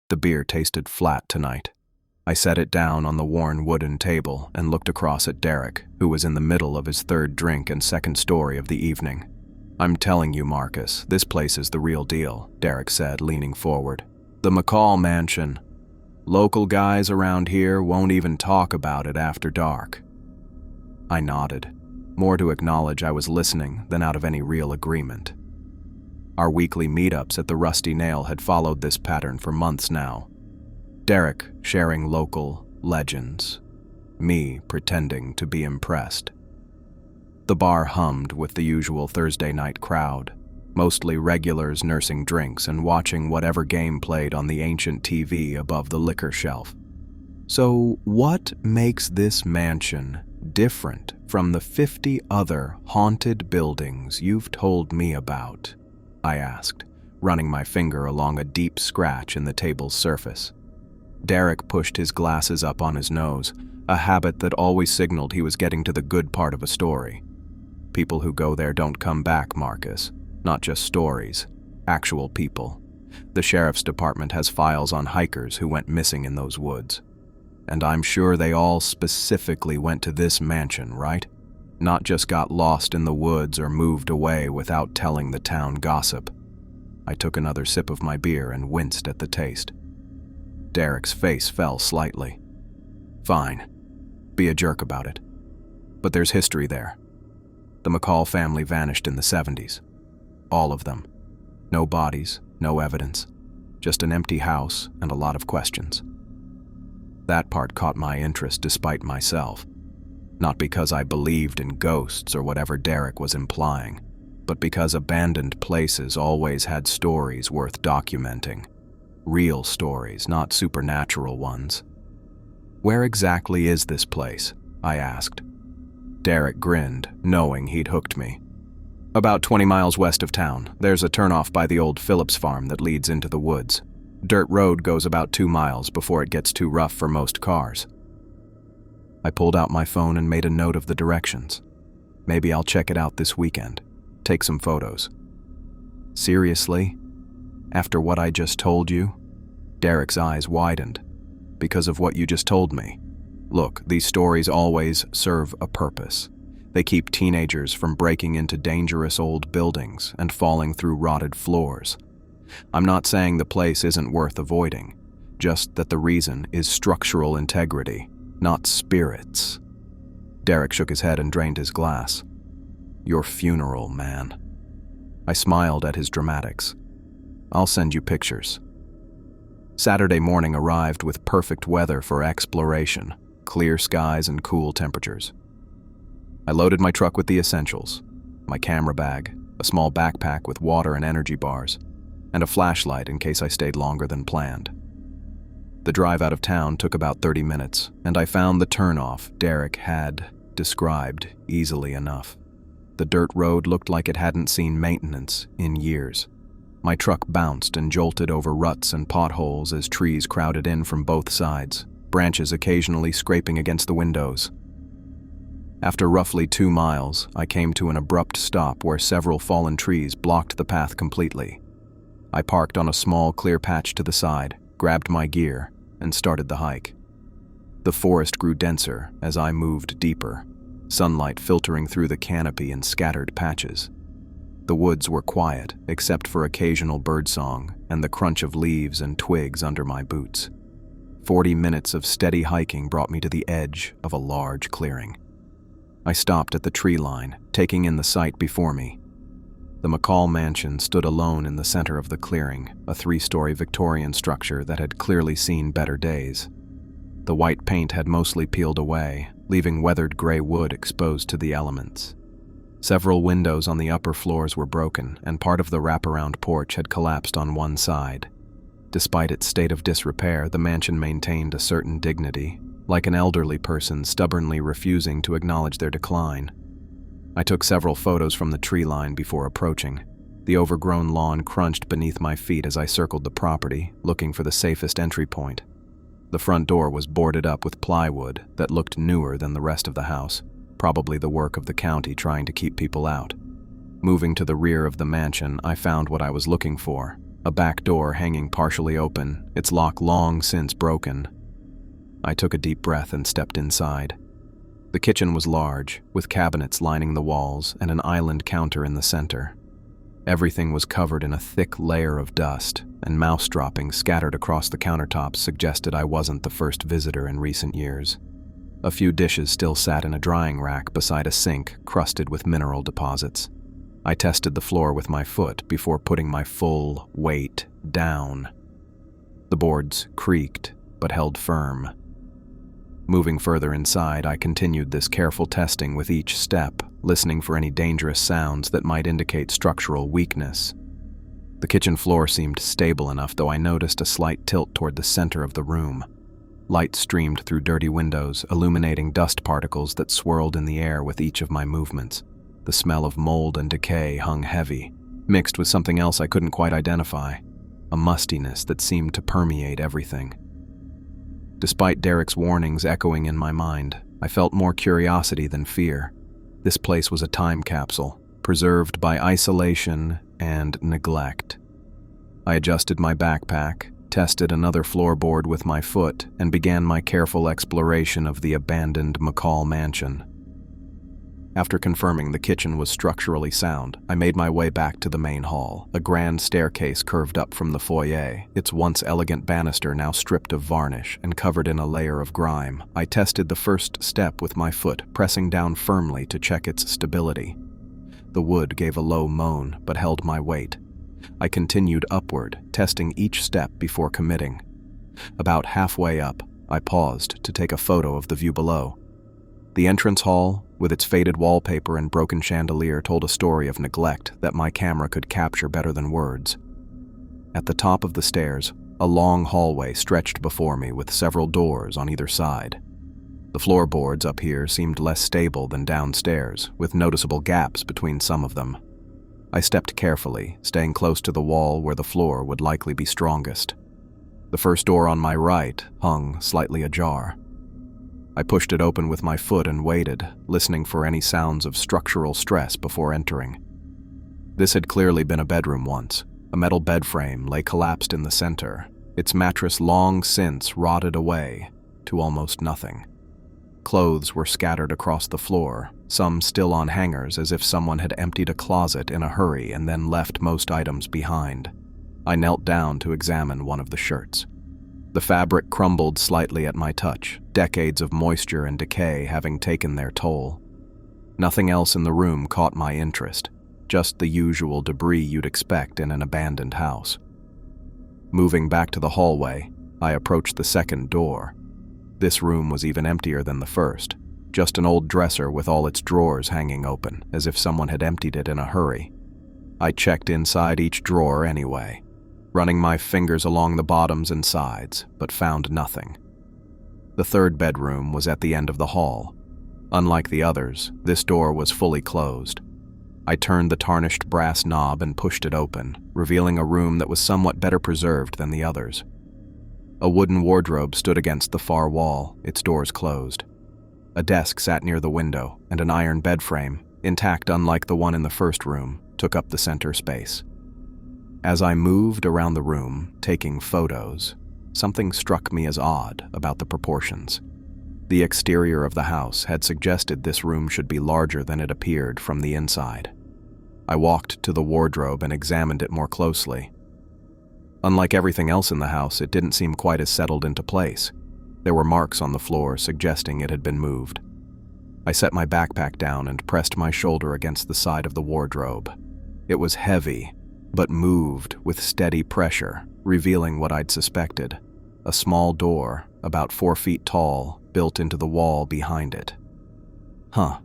The beer tasted flat tonight. I set it down on the worn wooden table and looked across at Derek, who was in the middle of his third drink and second story of the evening. "I'm telling you, Marcus, this place is the real deal," Derek said, leaning forward. "The McCall mansion. Local guys around here won't even talk about it after dark." I nodded, more to acknowledge I was listening than out of any real agreement. Our weekly meetups at the Rusty Nail had followed this pattern for months now. Derek sharing local legends, me pretending to be impressed. The bar hummed with the usual Thursday night crowd, mostly regulars nursing drinks and watching whatever game played on the ancient TV above the liquor shelf. "So what makes this mansion different from the 50 other haunted buildings you've told me about?" I asked, running my finger along a deep scratch in the table's surface. Derek pushed his glasses up on his nose, a habit that always signaled he was getting to the good part of a story. People who go there don't come back, Marcus. Not just stories, actual people. The sheriff's department has files on hikers who went missing in those woods. And I'm sure they all specifically went to this mansion, right? Not just got lost in the woods or moved away without telling the town gossip. I took another sip of my beer and winced at the taste. Derek's face fell slightly. "Fine. Be a jerk about it. But there's history there. The McCall family vanished in the 70s. All of them. No bodies, no evidence. Just an empty house and a lot of questions." That part caught my interest despite myself. Not because I believed in ghosts or whatever Derek was implying, but because abandoned places always had stories worth documenting. Real stories, not supernatural ones. "Where exactly is this place?" I asked. Derek grinned, knowing he'd hooked me. "About 20 miles west of town. There's a turnoff by the old Phillips farm that leads into the woods. Dirt road goes about 2 miles before it gets too rough for most cars." I pulled out my phone and made a note of the directions. Maybe I'll check it out this weekend. Take some photos. "Seriously? After what I just told you?" Derek's eyes widened. "Because of what you just told me. Look, these stories always serve a purpose. They keep teenagers from breaking into dangerous old buildings and falling through rotted floors. I'm not saying the place isn't worth avoiding, just that the reason is structural integrity, not spirits." Derek shook his head and drained his glass. "Your funeral, man." I smiled at his dramatics. "I'll send you pictures." Saturday morning arrived with perfect weather for exploration, clear skies and cool temperatures. I loaded my truck with the essentials, my camera bag, a small backpack with water and energy bars, and a flashlight in case I stayed longer than planned. The drive out of town took about 30 minutes, and I found the turnoff Derek had described easily enough. The dirt road looked like it hadn't seen maintenance in years. My truck bounced and jolted over ruts and potholes as trees crowded in from both sides, branches occasionally scraping against the windows. After roughly 2 miles, I came to an abrupt stop where several fallen trees blocked the path completely. I parked on a small, clear patch to the side, grabbed my gear, and started the hike. The forest grew denser as I moved deeper, sunlight filtering through the canopy in scattered patches. The woods were quiet, except for occasional birdsong and the crunch of leaves and twigs under my boots. 40 minutes of steady hiking brought me to the edge of a large clearing. I stopped at the tree line, taking in the sight before me. The McCall mansion stood alone in the center of the clearing, a 3-story Victorian structure that had clearly seen better days. The white paint had mostly peeled away, leaving weathered gray wood exposed to the elements. Several windows on the upper floors were broken, and part of the wraparound porch had collapsed on one side. Despite its state of disrepair, the mansion maintained a certain dignity, like an elderly person stubbornly refusing to acknowledge their decline. I took several photos from the tree line before approaching. The overgrown lawn crunched beneath my feet as I circled the property, looking for the safest entry point. The front door was boarded up with plywood that looked newer than the rest of the house, probably the work of the county trying to keep people out. Moving to the rear of the mansion, I found what I was looking for, a back door hanging partially open, its lock long since broken. I took a deep breath and stepped inside. The kitchen was large, with cabinets lining the walls and an island counter in the center. Everything was covered in a thick layer of dust, and mouse droppings scattered across the countertops suggested I wasn't the first visitor in recent years. A few dishes still sat in a drying rack beside a sink crusted with mineral deposits. I tested the floor with my foot before putting my full weight down. The boards creaked, but held firm. Moving further inside, I continued this careful testing with each step, listening for any dangerous sounds that might indicate structural weakness. The kitchen floor seemed stable enough, though I noticed a slight tilt toward the center of the room. Light streamed through dirty windows, illuminating dust particles that swirled in the air with each of my movements. The smell of mold and decay hung heavy, mixed with something else I couldn't quite identify, a mustiness that seemed to permeate everything. Despite Derek's warnings echoing in my mind, I felt more curiosity than fear. This place was a time capsule, preserved by isolation and neglect. I adjusted my backpack, tested another floorboard with my foot, and began my careful exploration of the abandoned McCall mansion. After confirming the kitchen was structurally sound, I made my way back to the main hall. A grand staircase curved up from the foyer, its once elegant banister now stripped of varnish and covered in a layer of grime. I tested the first step with my foot, pressing down firmly to check its stability. The wood gave a low moan, but held my weight. I continued upward, testing each step before committing. About halfway up, I paused to take a photo of the view below. The entrance hall, with its faded wallpaper and broken chandelier, told a story of neglect that my camera could capture better than words. At the top of the stairs, a long hallway stretched before me with several doors on either side. The floorboards up here seemed less stable than downstairs, with noticeable gaps between some of them. I stepped carefully, staying close to the wall where the floor would likely be strongest. The first door on my right hung slightly ajar. I pushed it open with my foot and waited, listening for any sounds of structural stress before entering. This had clearly been a bedroom once. A metal bed frame lay collapsed in the center, its mattress long since rotted away to almost nothing. Clothes were scattered across the floor, some still on hangers as if someone had emptied a closet in a hurry and then left most items behind. I knelt down to examine one of the shirts. The fabric crumbled slightly at my touch, decades of moisture and decay having taken their toll. Nothing else in the room caught my interest, just the usual debris you'd expect in an abandoned house. Moving back to the hallway, I approached the second door. This room was even emptier than the first, just an old dresser with all its drawers hanging open, as if someone had emptied it in a hurry. I checked inside each drawer anyway, running my fingers along the bottoms and sides, but found nothing. The third bedroom was at the end of the hall. Unlike the others, this door was fully closed. I turned the tarnished brass knob and pushed it open, revealing a room that was somewhat better preserved than the others. A wooden wardrobe stood against the far wall, its doors closed. A desk sat near the window, and an iron bed frame, intact unlike the one in the first room, took up the center space. As I moved around the room, taking photos, something struck me as odd about the proportions. The exterior of the house had suggested this room should be larger than it appeared from the inside. I walked to the wardrobe and examined it more closely. Unlike everything else in the house, it didn't seem quite as settled into place. There were marks on the floor suggesting it had been moved. I set my backpack down and pressed my shoulder against the side of the wardrobe. It was heavy, but moved with steady pressure, revealing what I'd suspected: a small door, about 4 feet tall, built into the wall behind it. "Huh,"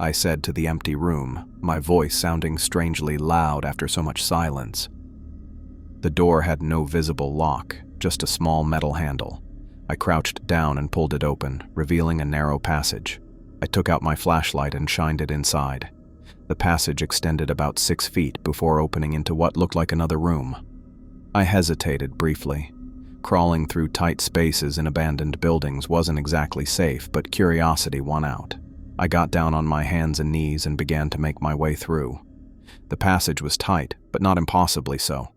I said to the empty room, my voice sounding strangely loud after so much silence. The door had no visible lock, just a small metal handle. I crouched down and pulled it open, revealing a narrow passage. I took out my flashlight and shined it inside. The passage extended about 6 feet before opening into what looked like another room. I hesitated briefly. Crawling through tight spaces in abandoned buildings wasn't exactly safe, but curiosity won out. I got down on my hands and knees and began to make my way through. The passage was tight, but not impossibly so.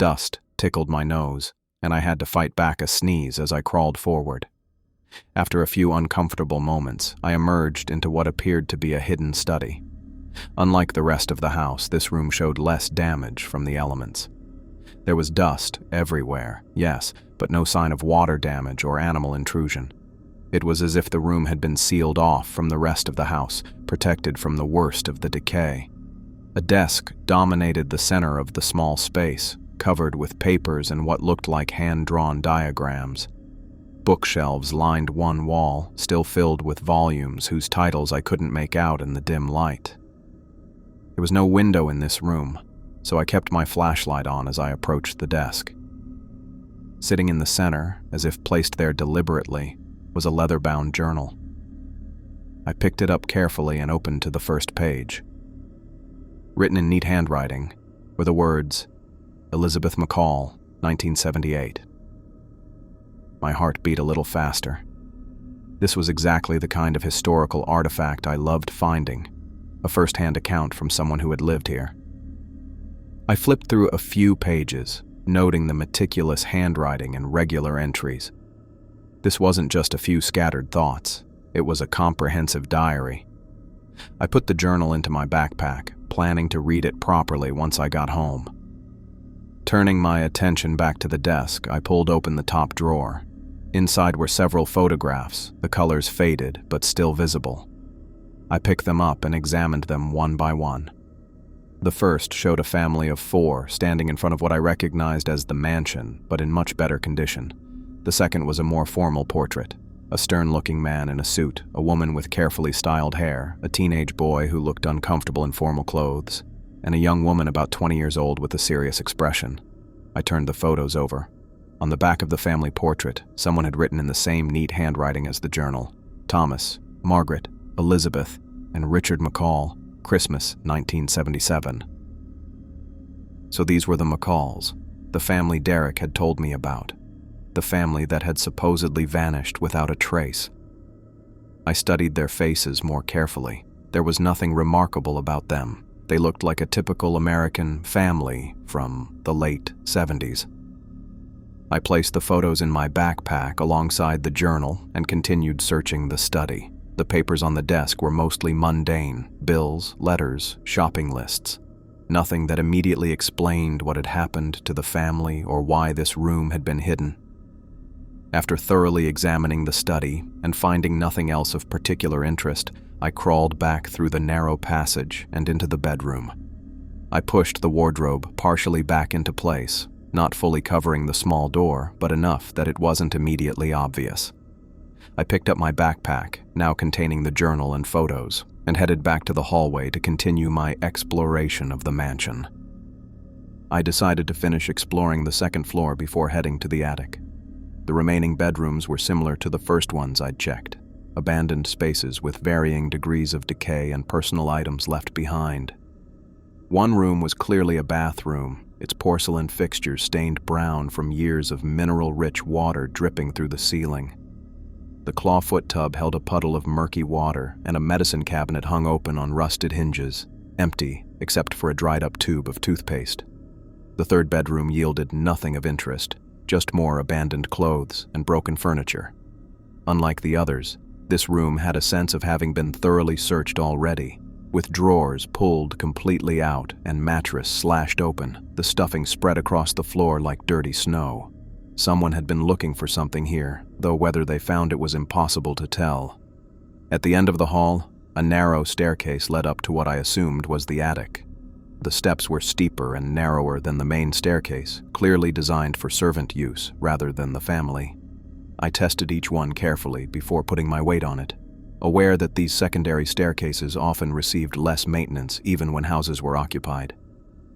Dust tickled my nose, and I had to fight back a sneeze as I crawled forward. After a few uncomfortable moments, I emerged into what appeared to be a hidden study. Unlike the rest of the house, this room showed less damage from the elements. There was dust everywhere, yes, but no sign of water damage or animal intrusion. It was as if the room had been sealed off from the rest of the house, protected from the worst of the decay. A desk dominated the center of the small space, covered with papers and what looked like hand-drawn diagrams. Bookshelves lined one wall, still filled with volumes whose titles I couldn't make out in the dim light. There was no window in this room, so I kept my flashlight on as I approached the desk. Sitting in the center, as if placed there deliberately, was a leather-bound journal. I picked it up carefully and opened to the first page. Written in neat handwriting were the words, Elizabeth McCall, 1978. My heart beat a little faster. This was exactly the kind of historical artifact I loved finding, a first-hand account from someone who had lived here. I flipped through a few pages, noting the meticulous handwriting and regular entries. This wasn't just a few scattered thoughts, it was a comprehensive diary. I put the journal into my backpack, planning to read it properly once I got home. Turning my attention back to the desk, I pulled open the top drawer. Inside were several photographs, the colors faded but still visible. I picked them up and examined them one by one. The first showed a family of 4 standing in front of what I recognized as the mansion, but in much better condition. The second was a more formal portrait. A stern-looking man in a suit, a woman with carefully styled hair, a teenage boy who looked uncomfortable in formal clothes, and a young woman about 20 years old with a serious expression. I turned the photos over. On the back of the family portrait, someone had written in the same neat handwriting as the journal, Thomas, Margaret, Elizabeth, and Richard McCall, Christmas 1977. So these were the McCalls, the family Derek had told me about, the family that had supposedly vanished without a trace. I studied their faces more carefully. There was nothing remarkable about them. They looked like a typical American family from the late 70s. I placed the photos in my backpack alongside the journal and continued searching the study. The papers on the desk were mostly mundane: bills, letters, shopping lists. Nothing that immediately explained what had happened to the family or why this room had been hidden. After thoroughly examining the study and finding nothing else of particular interest, I crawled back through the narrow passage and into the bedroom. I pushed the wardrobe partially back into place, not fully covering the small door, but enough that it wasn't immediately obvious. I picked up my backpack, now containing the journal and photos, and headed back to the hallway to continue my exploration of the mansion. I decided to finish exploring the second floor before heading to the attic. The remaining bedrooms were similar to the first ones I'd checked, abandoned spaces with varying degrees of decay and personal items left behind. One room was clearly a bathroom, its porcelain fixtures stained brown from years of mineral-rich water dripping through the ceiling. The clawfoot tub held a puddle of murky water, and a medicine cabinet hung open on rusted hinges, empty except for a dried-up tube of toothpaste. The third bedroom yielded nothing of interest, just more abandoned clothes and broken furniture. Unlike the others, this room had a sense of having been thoroughly searched already, with drawers pulled completely out and mattress slashed open, the stuffing spread across the floor like dirty snow. Someone had been looking for something here, though whether they found it was impossible to tell. At the end of the hall, a narrow staircase led up to what I assumed was the attic. The steps were steeper and narrower than the main staircase, clearly designed for servant use rather than the family. I tested each one carefully before putting my weight on it, aware that these secondary staircases often received less maintenance even when houses were occupied.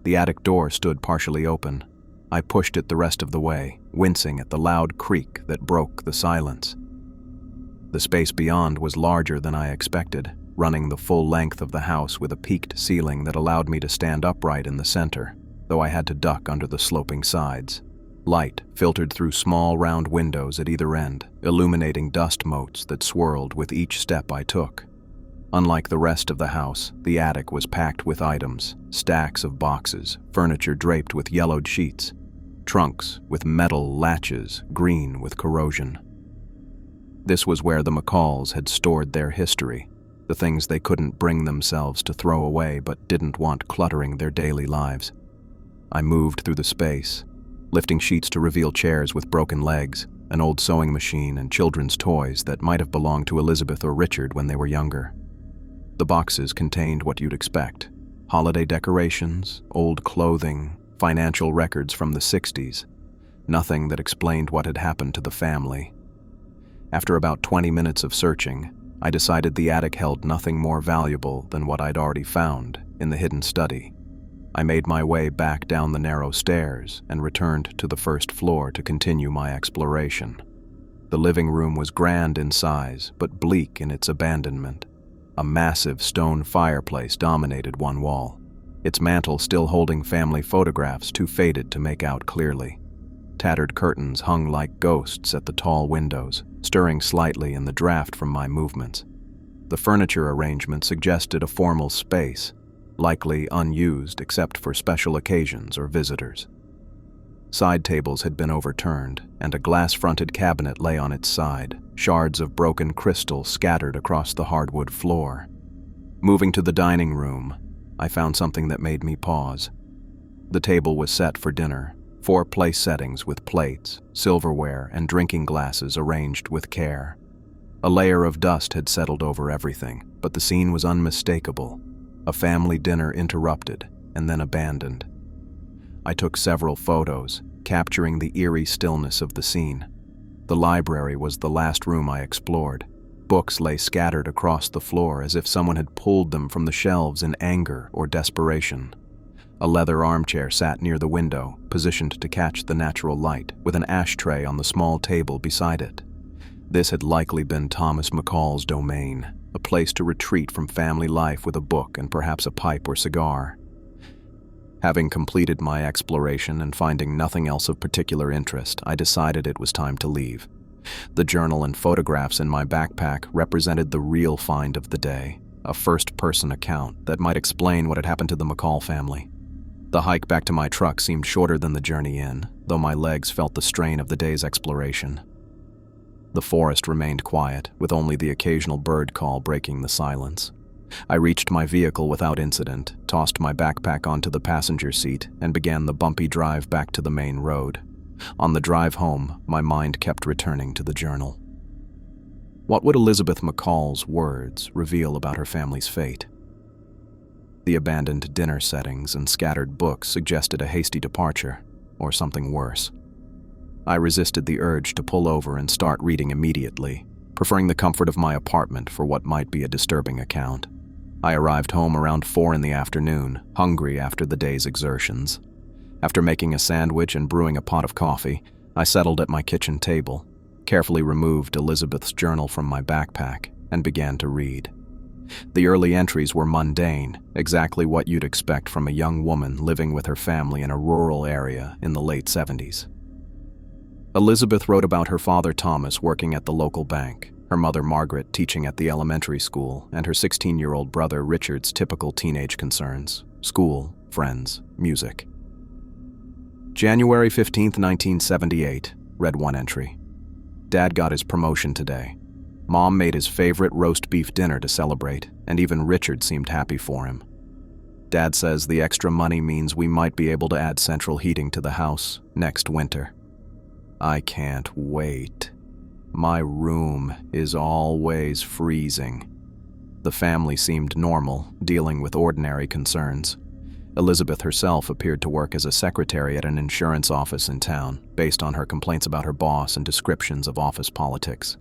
The attic door stood partially open. I pushed it the rest of the way, wincing at the loud creak that broke the silence. The space beyond was larger than I expected, running the full length of the house with a peaked ceiling that allowed me to stand upright in the center, though I had to duck under the sloping sides. Light filtered through small round windows at either end, illuminating dust motes that swirled with each step I took. Unlike the rest of the house, the attic was packed with items, stacks of boxes, furniture draped with yellowed sheets, trunks with metal latches green with corrosion. This was where the McCalls had stored their history, the things they couldn't bring themselves to throw away but didn't want cluttering their daily lives. I moved through the space, lifting sheets to reveal chairs with broken legs, an old sewing machine, and children's toys that might have belonged to Elizabeth or Richard when they were younger. The boxes contained what you'd expect: holiday decorations, old clothing, financial records from the 60s. Nothing that explained what had happened to the family. After about 20 minutes of searching, I decided the attic held nothing more valuable than what I'd already found in the hidden study. I made my way back down the narrow stairs and returned to the first floor to continue my exploration. The living room was grand in size, but bleak in its abandonment. A massive stone fireplace dominated one wall, its mantel still holding family photographs too faded to make out clearly. Tattered curtains hung like ghosts at the tall windows, stirring slightly in the draft from my movements. The furniture arrangement suggested a formal space, likely unused except for special occasions or visitors. Side tables had been overturned, and a glass-fronted cabinet lay on its side, shards of broken crystal scattered across the hardwood floor. Moving to the dining room, I found something that made me pause. The table was set for dinner, 4 place settings with plates, silverware, and drinking glasses arranged with care. A layer of dust had settled over everything, but the scene was unmistakable. A family dinner interrupted and then abandoned. I took several photos, capturing the eerie stillness of the scene. The library was the last room I explored. Books lay scattered across the floor as if someone had pulled them from the shelves in anger or desperation. A leather armchair sat near the window, positioned to catch the natural light, with an ashtray on the small table beside it. This had likely been Thomas McCall's domain, a place to retreat from family life with a book and perhaps a pipe or cigar. Having completed my exploration and finding nothing else of particular interest, I decided it was time to leave. The journal and photographs in my backpack represented the real find of the day, a first-person account that might explain what had happened to the McCall family. The hike back to my truck seemed shorter than the journey in, though my legs felt the strain of the day's exploration. The forest remained quiet, with only the occasional bird call breaking the silence. I reached my vehicle without incident, tossed my backpack onto the passenger seat, and began the bumpy drive back to the main road. On the drive home, my mind kept returning to the journal. What would Elizabeth McCall's words reveal about her family's fate? The abandoned dinner settings and scattered books suggested a hasty departure, or something worse. I resisted the urge to pull over and start reading immediately, preferring the comfort of my apartment for what might be a disturbing account. I arrived home around 4 in the afternoon, hungry after the day's exertions. After making a sandwich and brewing a pot of coffee, I settled at my kitchen table, carefully removed Elizabeth's journal from my backpack, and began to read. The early entries were mundane, exactly what you'd expect from a young woman living with her family in a rural area in the late 70s. Elizabeth wrote about her father Thomas working at the local bank, her mother Margaret teaching at the elementary school, and her 16-year-old brother Richard's typical teenage concerns: school, friends, music. January 15, 1978, read one entry. Dad got his promotion today. Mom made his favorite roast beef dinner to celebrate, and even Richard seemed happy for him. Dad says the extra money means we might be able to add central heating to the house next winter. I can't wait. My room is always freezing. The family seemed normal, dealing with ordinary concerns. Elizabeth herself appeared to work as a secretary at an insurance office in town, based on her complaints about her boss and descriptions of office politics.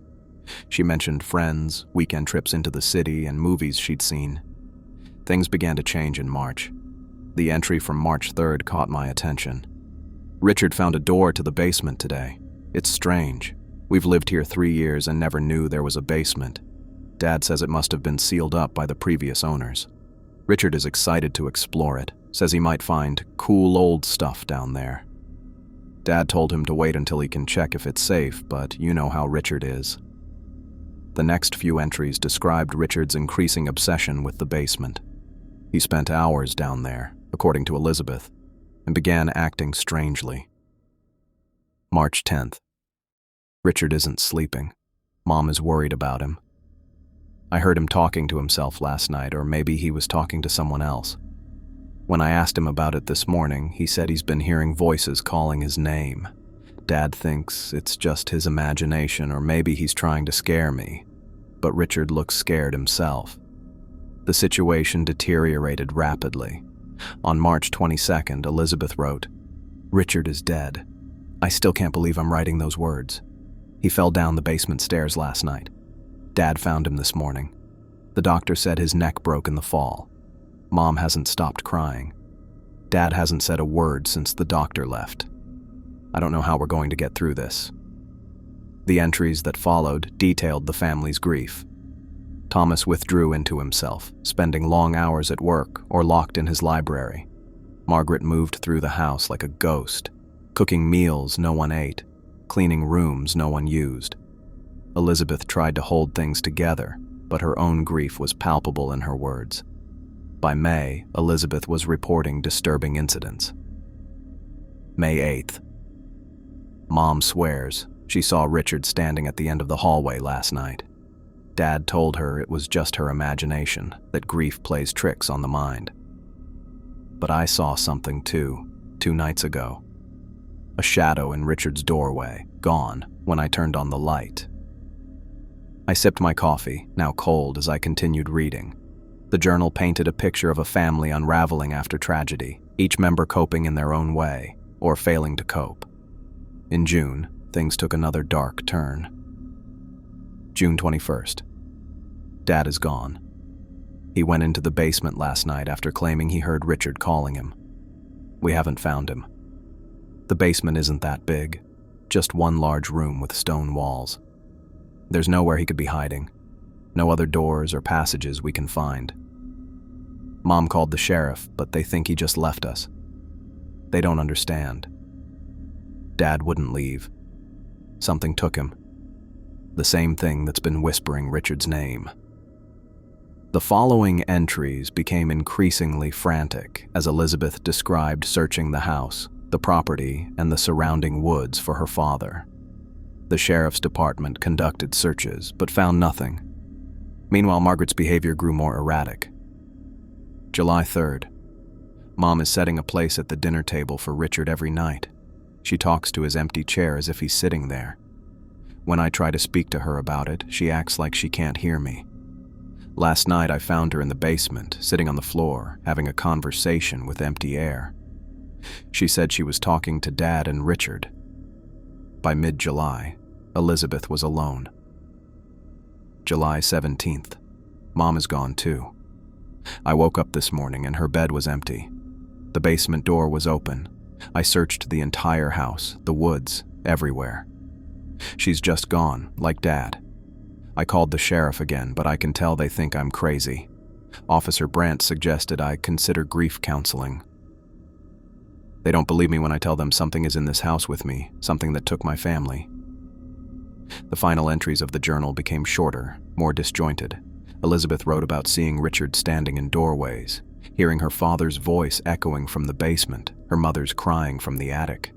She mentioned friends, weekend trips into the city, and movies she'd seen. Things began to change in March. The entry from March 3rd caught my attention. Richard found a door to the basement today. It's strange. We've lived here 3 years and never knew there was a basement. Dad says it must have been sealed up by the previous owners. Richard is excited to explore it, says he might find cool old stuff down there. Dad told him to wait until he can check if it's safe, but you know how Richard is. The next few entries described Richard's increasing obsession with the basement. He spent hours down there, according to Elizabeth, and began acting strangely. March 10th. Richard isn't sleeping. Mom is worried about him. I heard him talking to himself last night, or maybe he was talking to someone else. When I asked him about it this morning, he said he's been hearing voices calling his name. Dad thinks it's just his imagination, or maybe he's trying to scare me. But Richard looks scared himself. The situation deteriorated rapidly. On March 22nd, Elizabeth wrote, "Richard is dead. I still can't believe I'm writing those words. He fell down the basement stairs last night. Dad found him this morning. The doctor said his neck broke in the fall. Mom hasn't stopped crying. Dad hasn't said a word since the doctor left. I don't know how we're going to get through this." The entries that followed detailed the family's grief. Thomas withdrew into himself, spending long hours at work or locked in his library. Margaret moved through the house like a ghost, cooking meals no one ate, cleaning rooms no one used. Elizabeth tried to hold things together, but her own grief was palpable in her words. By May, Elizabeth was reporting disturbing incidents. May 8th. Mom swears she saw Richard standing at the end of the hallway last night. Dad told her it was just her imagination, that grief plays tricks on the mind. But I saw something too, 2 nights ago. A shadow in Richard's doorway, gone when I turned on the light. I sipped my coffee, now cold, as I continued reading. The journal painted a picture of a family unraveling after tragedy, each member coping in their own way, or failing to cope. In June, things took another dark turn. June 21st. Dad is gone. He went into the basement last night after claiming he heard Richard calling him. We haven't found him. The basement isn't that big, just one large room with stone walls. There's nowhere he could be hiding, no other doors or passages we can find. Mom called the sheriff, but they think he just left us. They don't understand. Dad wouldn't leave. Something took him. The same thing that's been whispering Richard's name. The following entries became increasingly frantic as Elizabeth described searching the house, the property, and the surrounding woods for her father. The sheriff's department conducted searches, but found nothing. Meanwhile, Margaret's behavior grew more erratic. July 3rd. Mom is setting a place at the dinner table for Richard every night. She talks to his empty chair as if he's sitting there. When I try to speak to her about it, she acts like she can't hear me. Last night I found her in the basement, sitting on the floor, having a conversation with empty air. She said she was talking to Dad and Richard. By mid-July, Elizabeth was alone. July 17th. Mom is gone too. I woke up this morning and her bed was empty. The basement door was open. I searched the entire house, the woods, everywhere. She's just gone, like Dad. I called the sheriff again, but I can tell they think I'm crazy. Officer Brandt suggested I consider grief counseling. They don't believe me when I tell them something is in this house with me, something that took my family. The final entries of the journal became shorter, more disjointed. Elizabeth wrote about seeing Richard standing in doorways, hearing her father's voice echoing from the basement, her mother's crying from the attic.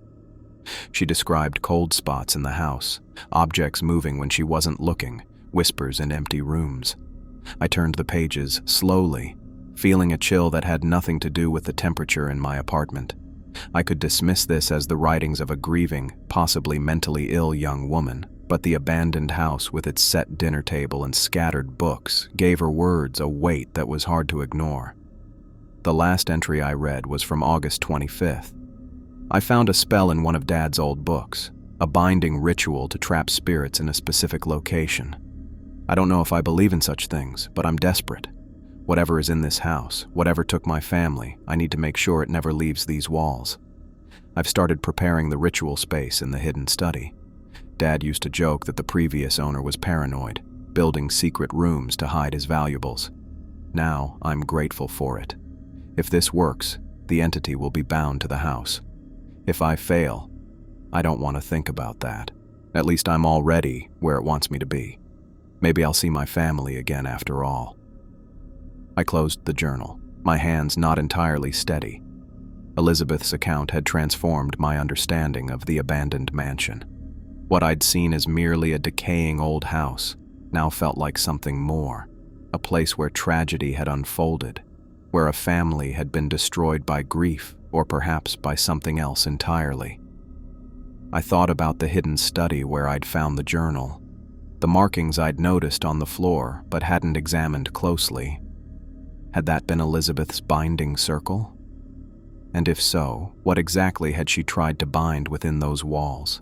She described cold spots in the house, objects moving when she wasn't looking, whispers in empty rooms. I turned the pages slowly, feeling a chill that had nothing to do with the temperature in my apartment. I could dismiss this as the writings of a grieving, possibly mentally ill young woman, but the abandoned house with its set dinner table and scattered books gave her words a weight that was hard to ignore. The last entry I read was from August 25th. I found a spell in one of Dad's old books, a binding ritual to trap spirits in a specific location. I don't know if I believe in such things, but I'm desperate. Whatever is in this house, whatever took my family, I need to make sure it never leaves these walls. I've started preparing the ritual space in the hidden study. Dad used to joke that the previous owner was paranoid, building secret rooms to hide his valuables. Now, I'm grateful for it. If this works, the entity will be bound to the house. If I fail, I don't want to think about that. At least I'm already where it wants me to be. Maybe I'll see my family again after all. I closed the journal, my hands not entirely steady. Elizabeth's account had transformed my understanding of the abandoned mansion. What I'd seen as merely a decaying old house now felt like something more, a place where tragedy had unfolded, where a family had been destroyed by grief or perhaps by something else entirely. I thought about the hidden study where I'd found the journal, the markings I'd noticed on the floor but hadn't examined closely. Had that been Elizabeth's binding circle? And if so, what exactly had she tried to bind within those walls?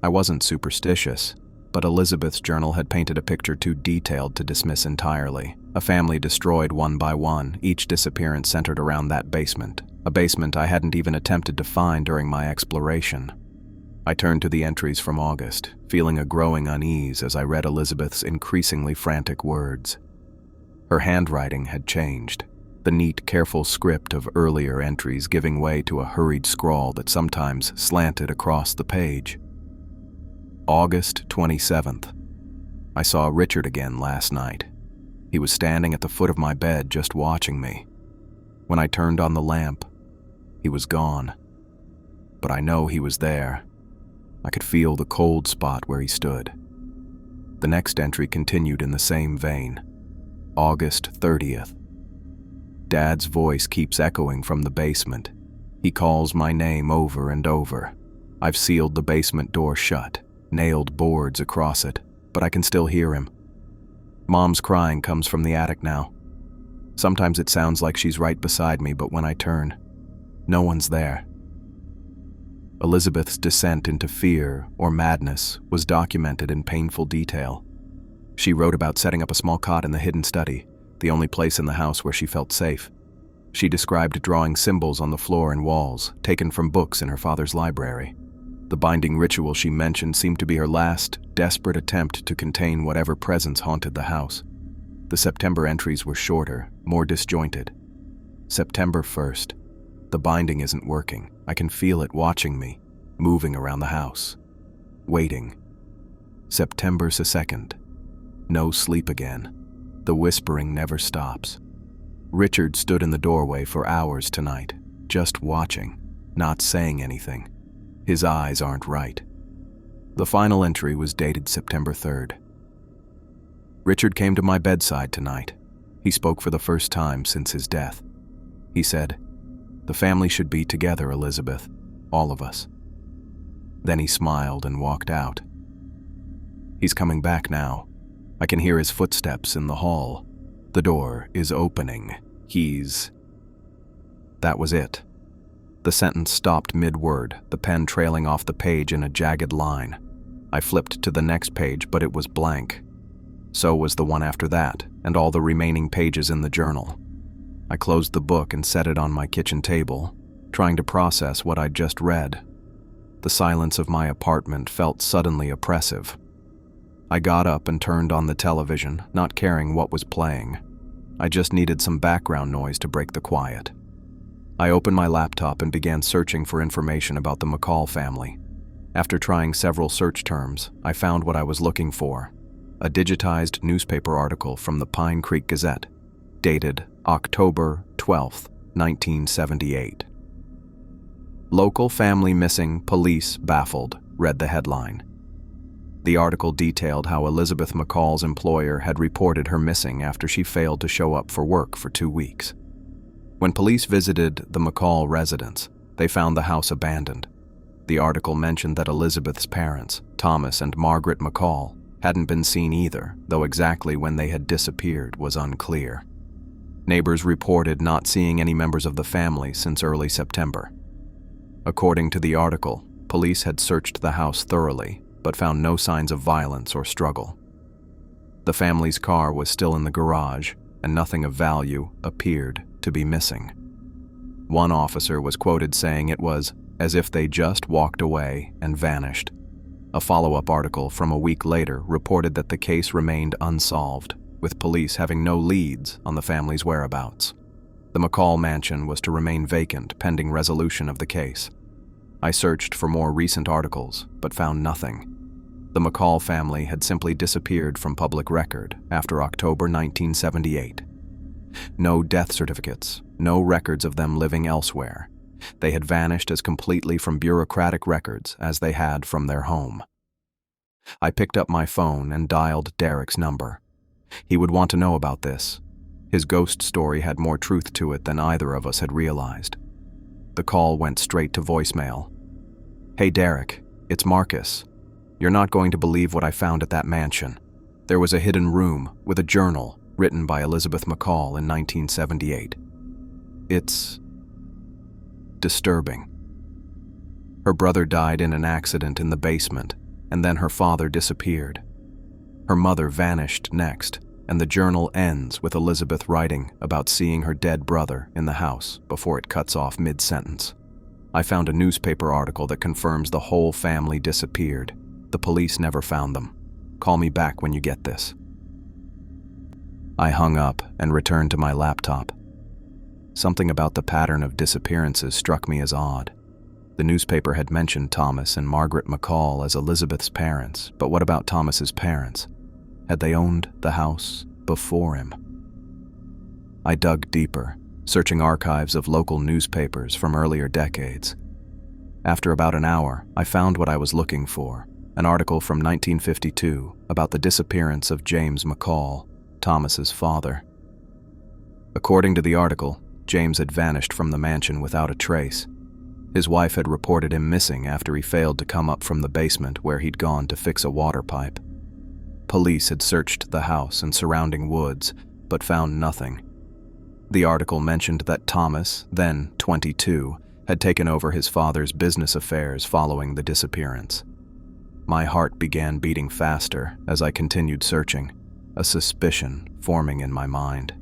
I wasn't superstitious, but Elizabeth's journal had painted a picture too detailed to dismiss entirely. A family destroyed one by one, each disappearance centered around that basement, a basement I hadn't even attempted to find during my exploration. I turned to the entries from August, feeling a growing unease as I read Elizabeth's increasingly frantic words. Her handwriting had changed, the neat, careful script of earlier entries giving way to a hurried scrawl that sometimes slanted across the page. August 27th. I saw Richard again last night. He was standing at the foot of my bed just watching me. When I turned on the lamp, he was gone. But I know he was there. I could feel the cold spot where he stood. The next entry continued in the same vein. August 30th. Dad's voice keeps echoing from the basement. He calls my name over and over. I've sealed the basement door shut, nailed boards across it, but I can still hear him. Mom's crying comes from the attic now. Sometimes it sounds like she's right beside me, but when I turn, no one's there. Elizabeth's descent into fear or madness was documented in painful detail. She wrote about setting up a small cot in the hidden study, the only place in the house where she felt safe. She described drawing symbols on the floor and walls, taken from books in her father's library. The binding ritual she mentioned seemed to be her last, desperate attempt to contain whatever presence haunted the house. The September entries were shorter, more disjointed. September 1st. The binding isn't working. I can feel it watching me, moving around the house. Waiting. September 2nd. No sleep again. The whispering never stops. Richard stood in the doorway for hours tonight, just watching, not saying anything. His eyes aren't right. The final entry was dated September 3rd. Richard came to my bedside tonight. He spoke for the first time since his death. He said, "The family should be together, Elizabeth, all of us." Then he smiled and walked out. He's coming back now. I can hear his footsteps in the hall. The door is opening. That was it. The sentence stopped mid-word, the pen trailing off the page in a jagged line. I flipped to the next page, but it was blank. So was the one after that, and all the remaining pages in the journal. I closed the book and set it on my kitchen table, trying to process what I'd just read. The silence of my apartment felt suddenly oppressive. I got up and turned on the television, not caring what was playing. I just needed some background noise to break the quiet. I opened my laptop and began searching for information about the McCall family. After trying several search terms, I found what I was looking for: a digitized newspaper article from the Pine Creek Gazette, dated October 12, 1978. "Local family missing, police baffled," read the headline. The article detailed how Elizabeth McCall's employer had reported her missing after she failed to show up for work for 2 weeks. When police visited the McCall residence, they found the house abandoned. The article mentioned that Elizabeth's parents, Thomas and Margaret McCall, hadn't been seen either, though exactly when they had disappeared was unclear. Neighbors reported not seeing any members of the family since early September. According to the article, police had searched the house thoroughly, but found no signs of violence or struggle. The family's car was still in the garage, and nothing of value appeared to be missing. One officer was quoted saying it was as if they just walked away and vanished. A follow-up article from a week later reported that the case remained unsolved, with police having no leads on the family's whereabouts. The McCall mansion was to remain vacant pending resolution of the case. I searched for more recent articles, but found nothing. The McCall family had simply disappeared from public record after October 1978. No death certificates, no records of them living elsewhere, They had vanished as completely from bureaucratic records as they had from their home. I picked up my phone and dialed Derek's number. He would want to know about this. His ghost story had more truth to it than either of us had realized. The call went straight to voicemail. "Hey Derek, it's Marcus. You're not going to believe what I found at that mansion. There was a hidden room with a journal written by Elizabeth McCall in 1978. It's disturbing. Her brother died in an accident in the basement, and then her father disappeared. Her mother vanished next, and the journal ends with Elizabeth writing about seeing her dead brother in the house before it cuts off mid-sentence. I found a newspaper article that confirms the whole family disappeared. The police never found them. Call me back when you get this." I hung up and returned to my laptop. Something about the pattern of disappearances struck me as odd. The newspaper had mentioned Thomas and Margaret McCall as Elizabeth's parents, but what about Thomas's parents? Had they owned the house before him? I dug deeper, searching archives of local newspapers from earlier decades. After about an hour, I found what I was looking for, an article from 1952 about the disappearance of James McCall, Thomas's father. According to the article, James had vanished from the mansion without a trace. His wife had reported him missing after he failed to come up from the basement where he'd gone to fix a water pipe. Police had searched the house and surrounding woods, but found nothing. The article mentioned that Thomas, then 22, had taken over his father's business affairs following the disappearance. My heart began beating faster as I continued searching, a suspicion forming in my mind.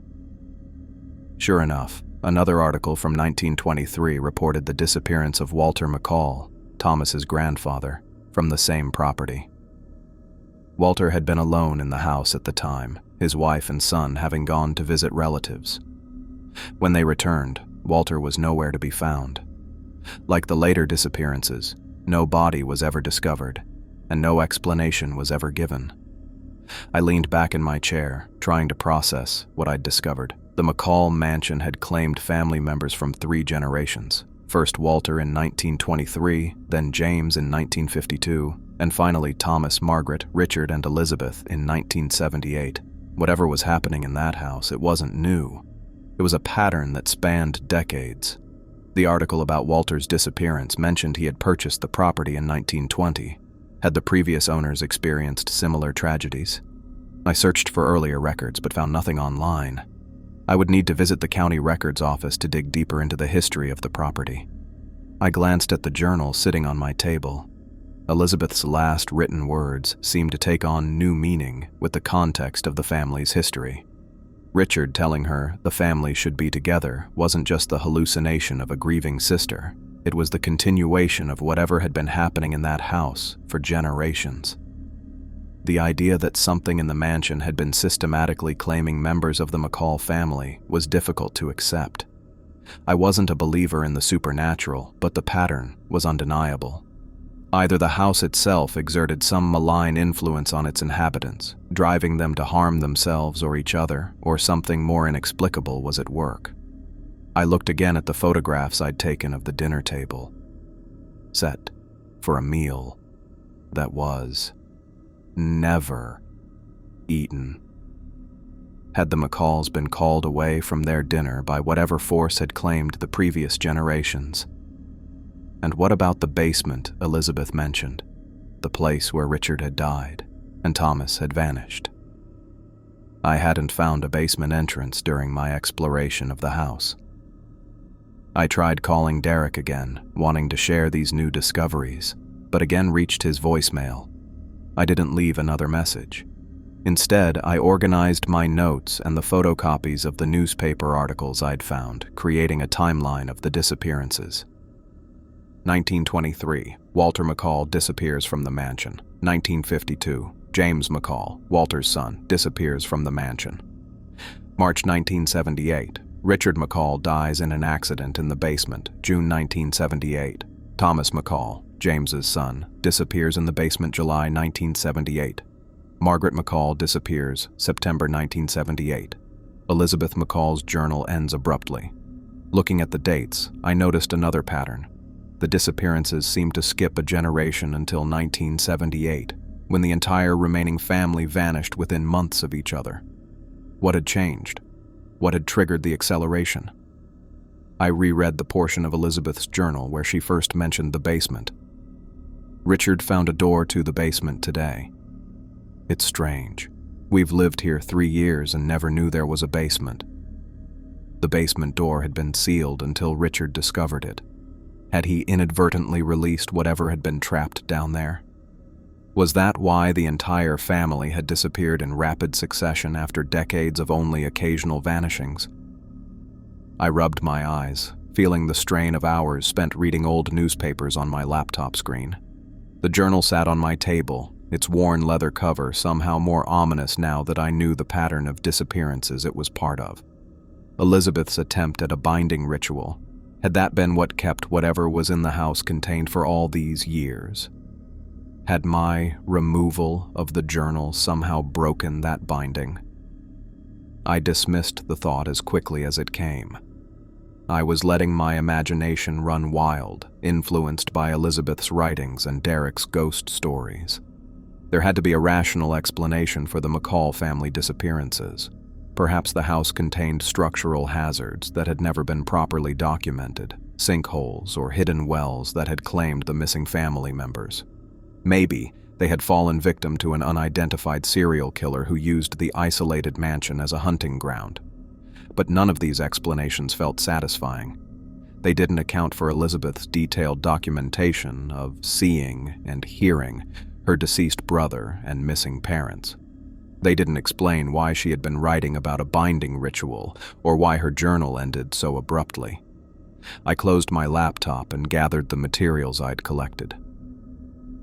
Sure enough, another article from 1923 reported the disappearance of Walter McCall, Thomas's grandfather, from the same property. Walter had been alone in the house at the time, his wife and son having gone to visit relatives. When they returned, Walter was nowhere to be found. Like the later disappearances, no body was ever discovered, and no explanation was ever given. I leaned back in my chair, trying to process what I'd discovered. The McCall mansion had claimed family members from 3 generations. First Walter in 1923, then James in 1952, and finally Thomas, Margaret, Richard, and Elizabeth in 1978. Whatever was happening in that house, it wasn't new. It was a pattern that spanned decades. The article about Walter's disappearance mentioned he had purchased the property in 1920. Had the previous owners experienced similar tragedies? I searched for earlier records but found nothing online. I would need to visit the county records office to dig deeper into the history of the property. I glanced at the journal sitting on my table. Elizabeth's last written words seemed to take on new meaning with the context of the family's history. Richard telling her the family should be together wasn't just the hallucination of a grieving sister. It was the continuation of whatever had been happening in that house for generations. The idea that something in the mansion had been systematically claiming members of the McCall family was difficult to accept. I wasn't a believer in the supernatural, but the pattern was undeniable. Either the house itself exerted some malign influence on its inhabitants, driving them to harm themselves or each other, or something more inexplicable was at work. I looked again at the photographs I'd taken of the dinner table, set for a meal that was never eaten. Had the McCalls been called away from their dinner by whatever force had claimed the previous generations? And what about the basement Elizabeth mentioned, the place where Richard had died and Thomas had vanished? I hadn't found a basement entrance during my exploration of the house. I tried calling Derek again, wanting to share these new discoveries, but again reached his voicemail. I didn't leave another message. Instead, I organized my notes and the photocopies of the newspaper articles I'd found, creating a timeline of the disappearances. 1923, Walter McCall disappears from the mansion. 1952, James McCall, Walter's son, disappears from the mansion. March 1978, Richard McCall dies in an accident in the basement. June 1978, Thomas McCall, James's son, disappears in the basement. July 1978. Margaret McCall disappears. September 1978. Elizabeth McCall's journal ends abruptly. Looking at the dates, I noticed another pattern. The disappearances seemed to skip a generation until 1978, when the entire remaining family vanished within months of each other. What had changed? What had triggered the acceleration? I reread the portion of Elizabeth's journal where she first mentioned the basement. Richard found a door to the basement today. It's strange. We've lived here 3 years and never knew there was a basement. The basement door had been sealed until Richard discovered it. Had he inadvertently released whatever had been trapped down there? Was that why the entire family had disappeared in rapid succession after decades of only occasional vanishings? I rubbed my eyes, feeling the strain of hours spent reading old newspapers on my laptop screen. The journal sat on my table, its worn leather cover somehow more ominous now that I knew the pattern of disappearances it was part of. Elizabeth's attempt at a binding ritual. Had that been what kept whatever was in the house contained for all these years? Had my removal of the journal somehow broken that binding? I dismissed the thought as quickly as it came. I was letting my imagination run wild, influenced by Elizabeth's writings and Derek's ghost stories. There had to be a rational explanation for the McCall family disappearances. Perhaps the house contained structural hazards that had never been properly documented, sinkholes or hidden wells that had claimed the missing family members. Maybe they had fallen victim to an unidentified serial killer who used the isolated mansion as a hunting ground. But none of these explanations felt satisfying. They didn't account for Elizabeth's detailed documentation of seeing and hearing her deceased brother and missing parents. They didn't explain why she had been writing about a binding ritual or why her journal ended so abruptly. I closed my laptop and gathered the materials I'd collected.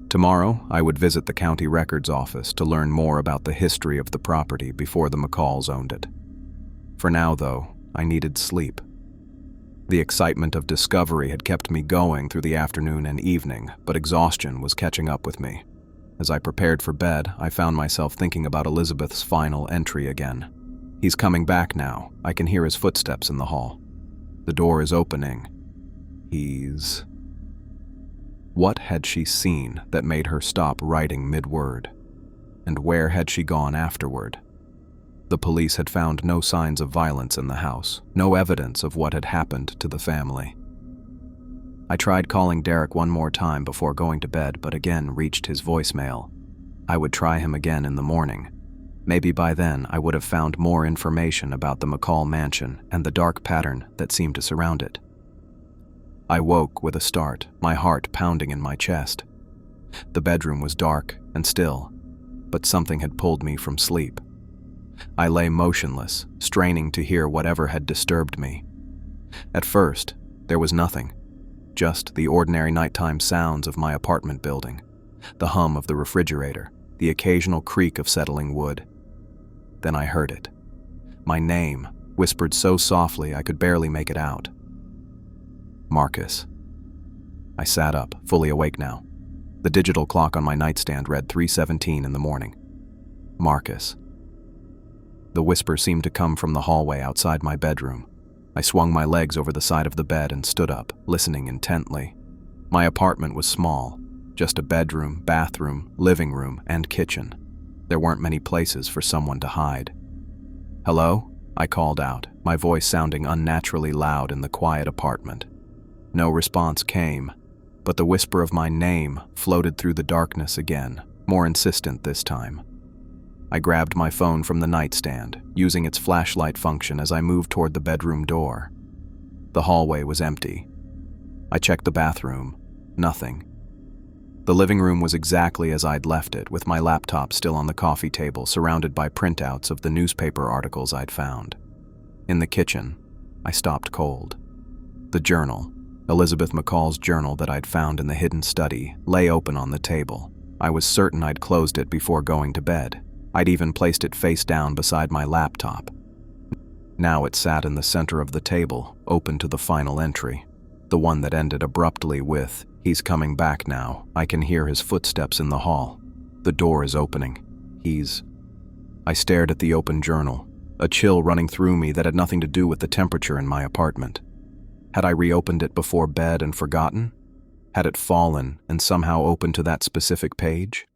Tomorrow, I would visit the county records office to learn more about the history of the property before the McCalls owned it. For now, though, I needed sleep. The excitement of discovery had kept me going through the afternoon and evening, but exhaustion was catching up with me. As I prepared for bed, I found myself thinking about Elizabeth's final entry again. He's coming back now. I can hear his footsteps in the hall. The door is opening. What had she seen that made her stop writing mid-word? And where had she gone afterward? The police had found no signs of violence in the house, no evidence of what had happened to the family. I tried calling Derek one more time before going to bed, but again reached his voicemail. I would try him again in the morning. Maybe by then I would have found more information about the McCall mansion and the dark pattern that seemed to surround it. I woke with a start, my heart pounding in my chest. The bedroom was dark and still, but something had pulled me from sleep. I lay motionless, straining to hear whatever had disturbed me. At first, there was nothing. Just the ordinary nighttime sounds of my apartment building, the hum of the refrigerator, the occasional creak of settling wood. Then I heard it. My name, whispered so softly I could barely make it out. Marcus. I sat up, fully awake now. The digital clock on my nightstand read 3:17 in the morning. Marcus. The whisper seemed to come from the hallway outside my bedroom. I swung my legs over the side of the bed and stood up, listening intently. My apartment was small, just a bedroom, bathroom, living room, and kitchen. There weren't many places for someone to hide. "Hello?" I called out, my voice sounding unnaturally loud in the quiet apartment. No response came, but the whisper of my name floated through the darkness again, more insistent this time. I grabbed my phone from the nightstand, using its flashlight function as I moved toward the bedroom door. The hallway was empty. I checked the bathroom. Nothing. The living room was exactly as I'd left it, with my laptop still on the coffee table, surrounded by printouts of the newspaper articles I'd found. In the kitchen, I stopped cold. The journal, Elizabeth McCall's journal that I'd found in the hidden study, lay open on the table. I was certain I'd closed it before going to bed. I'd even placed it face down beside my laptop. Now it sat in the center of the table, open to the final entry, the one that ended abruptly with, "He's coming back now. I can hear his footsteps in the hall. The door is opening. I stared at the open journal, a chill running through me that had nothing to do with the temperature in my apartment. Had I reopened it before bed and forgotten? Had it fallen and somehow opened to that specific page?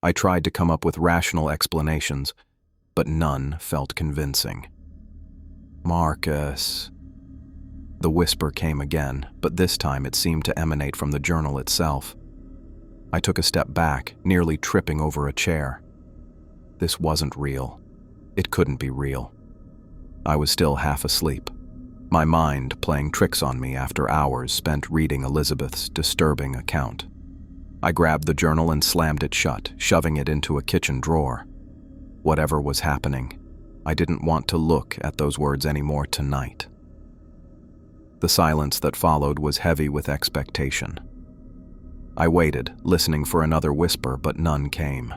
I tried to come up with rational explanations, but none felt convincing. Marcus. The whisper came again, but this time it seemed to emanate from the journal itself. I took a step back, nearly tripping over a chair. This wasn't real. It couldn't be real. I was still half asleep, my mind playing tricks on me after hours spent reading Elizabeth's disturbing account. I grabbed the journal and slammed it shut, shoving it into a kitchen drawer. Whatever was happening, I didn't want to look at those words anymore tonight. The silence that followed was heavy with expectation. I waited, listening for another whisper, but none came.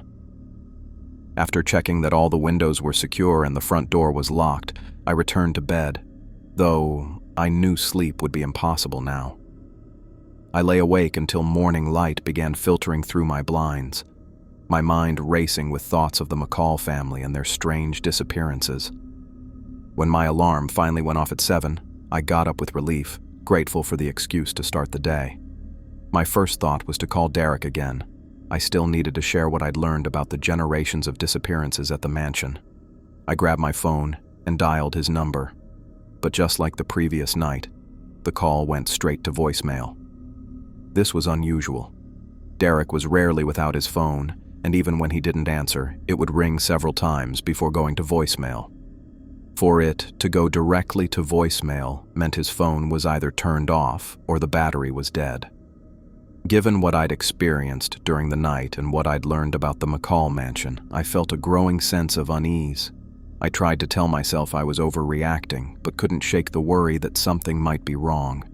After checking that all the windows were secure and the front door was locked, I returned to bed, though I knew sleep would be impossible now. I lay awake until morning light began filtering through my blinds, my mind racing with thoughts of the McCall family and their strange disappearances. When my alarm finally went off at 7, I got up with relief, grateful for the excuse to start the day. My first thought was to call Derek again. I still needed to share what I'd learned about the generations of disappearances at the mansion. I grabbed my phone and dialed his number, but just like the previous night, the call went straight to voicemail. This was unusual. Derek was rarely without his phone, and even when he didn't answer, it would ring several times before going to voicemail. For it to go directly to voicemail meant his phone was either turned off or the battery was dead. Given what I'd experienced during the night and what I'd learned about the McCall mansion, I felt a growing sense of unease. I tried to tell myself I was overreacting, but couldn't shake the worry that something might be wrong.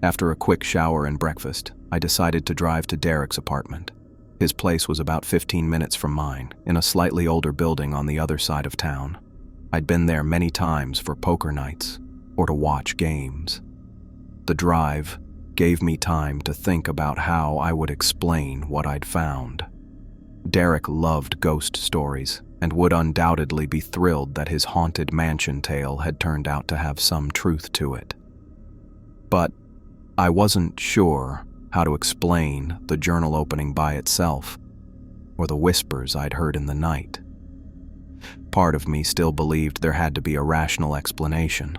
After a quick shower and breakfast, I decided to drive to Derek's apartment. His place was about 15 minutes from mine, in a slightly older building on the other side of town. I'd been there many times for poker nights or to watch games. The drive gave me time to think about how I would explain what I'd found. Derek loved ghost stories and would undoubtedly be thrilled that his haunted mansion tale had turned out to have some truth to it. But I wasn't sure how to explain the journal opening by itself, or the whispers I'd heard in the night. Part of me still believed there had to be a rational explanation.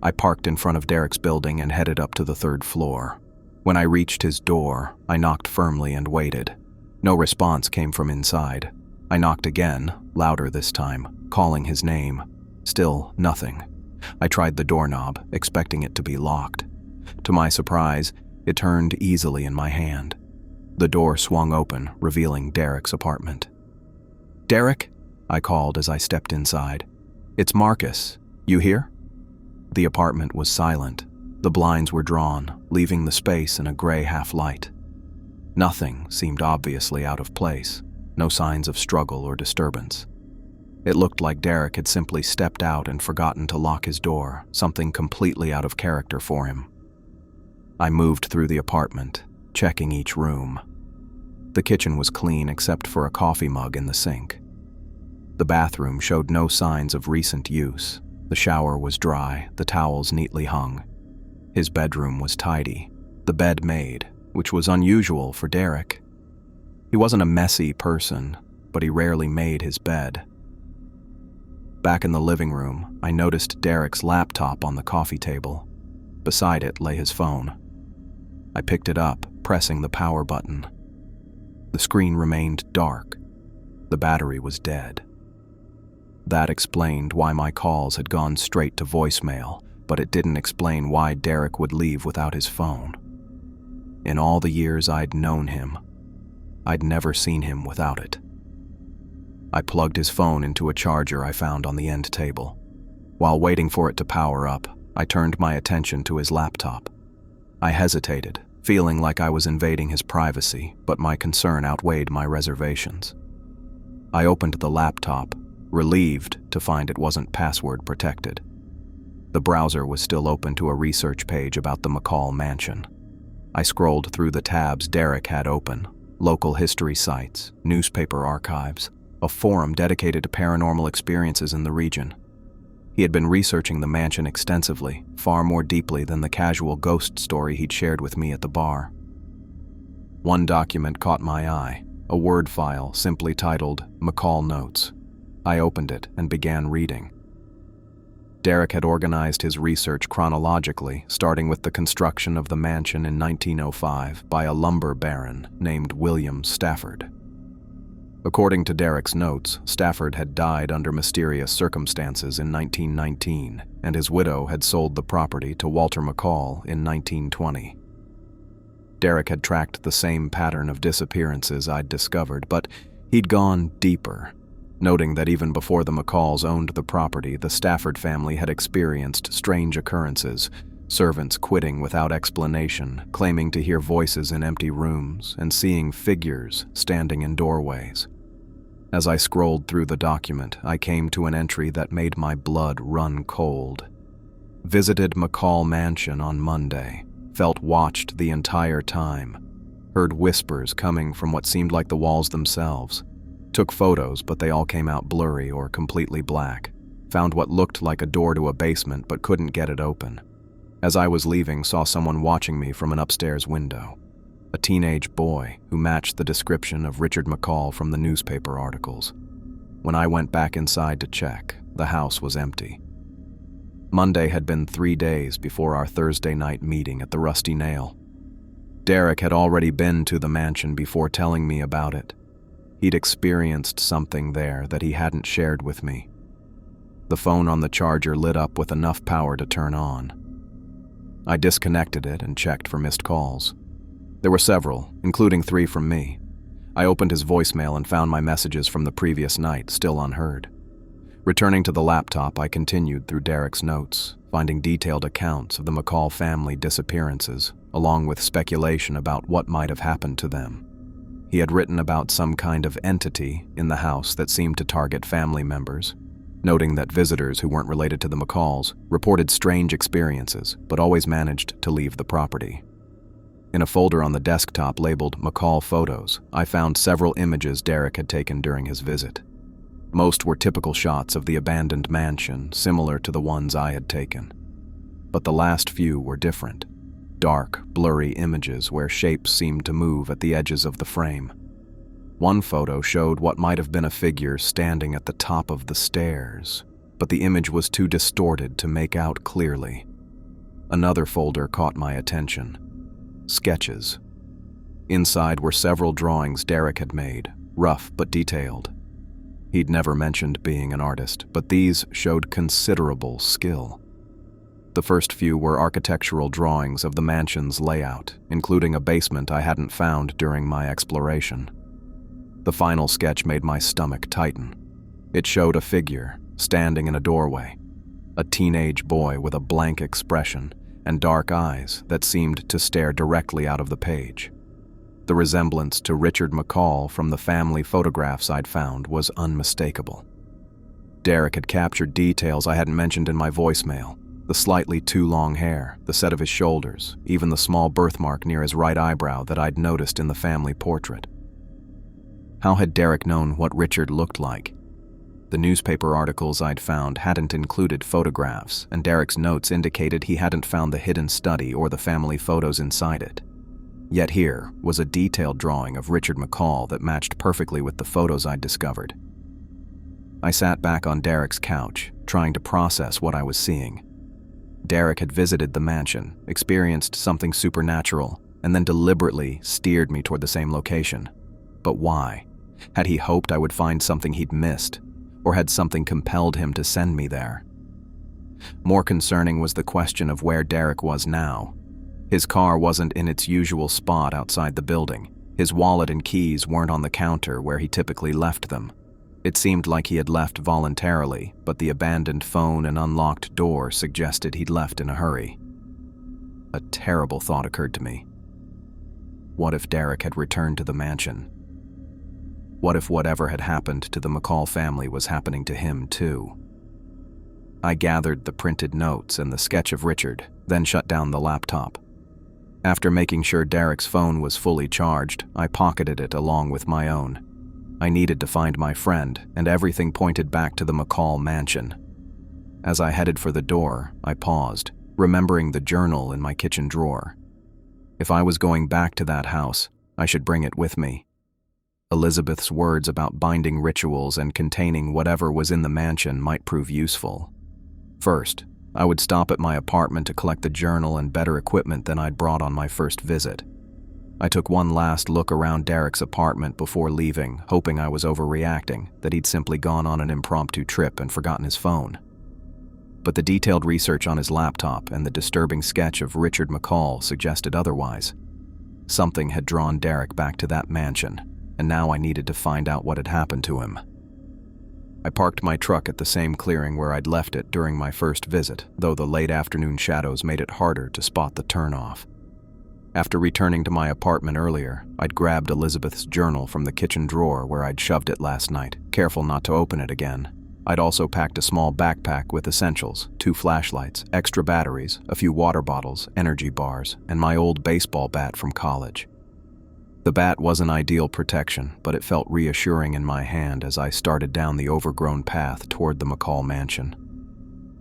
I parked in front of Derek's building and headed up to the 3rd floor. When I reached his door, I knocked firmly and waited. No response came from inside. I knocked again, louder this time, calling his name. Still nothing. I tried the doorknob, expecting it to be locked. To my surprise, it turned easily in my hand. The door swung open, revealing Derek's apartment. "Derek?" I called as I stepped inside. "It's Marcus. You here?" The apartment was silent. The blinds were drawn, leaving the space in a gray half-light. Nothing seemed obviously out of place, no signs of struggle or disturbance. It looked like Derek had simply stepped out and forgotten to lock his door, something completely out of character for him. I moved through the apartment, checking each room. The kitchen was clean except for a coffee mug in the sink. The bathroom showed no signs of recent use. The shower was dry, the towels neatly hung. His bedroom was tidy, the bed made, which was unusual for Derek. He wasn't a messy person, but he rarely made his bed. Back in the living room, I noticed Derek's laptop on the coffee table. Beside it lay his phone. I picked it up, pressing the power button. The screen remained dark. The battery was dead. That explained why my calls had gone straight to voicemail, but it didn't explain why Derek would leave without his phone. In all the years I'd known him, I'd never seen him without it. I plugged his phone into a charger I found on the end table. While waiting for it to power up, I turned my attention to his laptop. I hesitated, feeling like I was invading his privacy, but my concern outweighed my reservations. I opened the laptop, relieved to find it wasn't password protected. The browser was still open to a research page about the McCall mansion. I scrolled through the tabs Derek had open: local history sites, newspaper archives, a forum dedicated to paranormal experiences in the region. He had been researching the mansion extensively, far more deeply than the casual ghost story he'd shared with me at the bar. One document caught my eye, a Word file simply titled McCall Notes. I opened it and began reading. Derek had organized his research chronologically, starting with the construction of the mansion in 1905 by a lumber baron named William Stafford. According to Derek's notes, Stafford had died under mysterious circumstances in 1919, and his widow had sold the property to Walter McCall in 1920. Derek had tracked the same pattern of disappearances I'd discovered, but he'd gone deeper, noting that even before the McCalls owned the property, the Stafford family had experienced strange occurrences, servants quitting without explanation, claiming to hear voices in empty rooms, and seeing figures standing in doorways. As I scrolled through the document, I came to an entry that made my blood run cold. Visited McCall Mansion on Monday. Felt watched the entire time. Heard whispers coming from what seemed like the walls themselves. Took photos, but they all came out blurry or completely black. Found what looked like a door to a basement, but couldn't get it open. As I was leaving, saw someone watching me from an upstairs window. A teenage boy who matched the description of Richard McCall from the newspaper articles. When I went back inside to check, the house was empty. Monday had been 3 days before our Thursday night meeting at the Rusty Nail. Derek had already been to the mansion before telling me about it. He'd experienced something there that he hadn't shared with me. The phone on the charger lit up with enough power to turn on. I disconnected it and checked for missed calls. There were several, including 3 from me. I opened his voicemail and found my messages from the previous night still unheard. Returning to the laptop, I continued through Derek's notes, finding detailed accounts of the McCall family disappearances, along with speculation about what might have happened to them. He had written about some kind of entity in the house that seemed to target family members, noting that visitors who weren't related to the McCalls reported strange experiences, but always managed to leave the property. In a folder on the desktop labeled McCall Photos, I found several images Derek had taken during his visit. Most were typical shots of the abandoned mansion, similar to the ones I had taken. But the last few were different. Dark, blurry images where shapes seemed to move at the edges of the frame. One photo showed what might have been a figure standing at the top of the stairs, but the image was too distorted to make out clearly. Another folder caught my attention. Sketches. Inside were several drawings Derek had made, rough but detailed. He'd never mentioned being an artist, but these showed considerable skill. The first few were architectural drawings of the mansion's layout, including a basement I hadn't found during my exploration. The final sketch made my stomach tighten. It showed a figure standing in a doorway, a teenage boy with a blank expression and dark eyes that seemed to stare directly out of the page. The resemblance to Richard McCall from the family photographs I'd found was unmistakable. Derek had captured details I hadn't mentioned in my voicemail: the slightly too long hair, the set of his shoulders, even the small birthmark near his right eyebrow that I'd noticed in the family portrait. How had Derek known what Richard looked like? The newspaper articles I'd found hadn't included photographs, and Derek's notes indicated he hadn't found the hidden study or the family photos inside it. Yet here was a detailed drawing of Richard McCall that matched perfectly with the photos I'd discovered. I sat back on Derek's couch, trying to process what I was seeing. Derek had visited the mansion, experienced something supernatural, and then deliberately steered me toward the same location. But why? Had he hoped I would find something he'd missed? Or had something compelled him to send me there? More concerning was the question of where Derek was now. His car wasn't in its usual spot outside the building. His wallet and keys weren't on the counter where he typically left them. It seemed like he had left voluntarily, but the abandoned phone and unlocked door suggested he'd left in a hurry. A terrible thought occurred to me. What if Derek had returned to the mansion? What if whatever had happened to the McCall family was happening to him too? I gathered the printed notes and the sketch of Richard, then shut down the laptop. After making sure Derek's phone was fully charged, I pocketed it along with my own. I needed to find my friend, and everything pointed back to the McCall mansion. As I headed for the door, I paused, remembering the journal in my kitchen drawer. If I was going back to that house, I should bring it with me. Elizabeth's words about binding rituals and containing whatever was in the mansion might prove useful. First, I would stop at my apartment to collect the journal and better equipment than I'd brought on my first visit. I took one last look around Derek's apartment before leaving, hoping I was overreacting, that he'd simply gone on an impromptu trip and forgotten his phone. But the detailed research on his laptop and the disturbing sketch of Richard McCall suggested otherwise. Something had drawn Derek back to that mansion, and now I needed to find out what had happened to him. I parked my truck at the same clearing where I'd left it during my first visit, though the late afternoon shadows made it harder to spot the turnoff. After returning to my apartment earlier, I'd grabbed Elizabeth's journal from the kitchen drawer where I'd shoved it last night, careful not to open it again. I'd also packed a small backpack with essentials, 2 flashlights, extra batteries, a few water bottles, energy bars, and my old baseball bat from college. The bat wasn't ideal protection, but it felt reassuring in my hand as I started down the overgrown path toward the McCall mansion.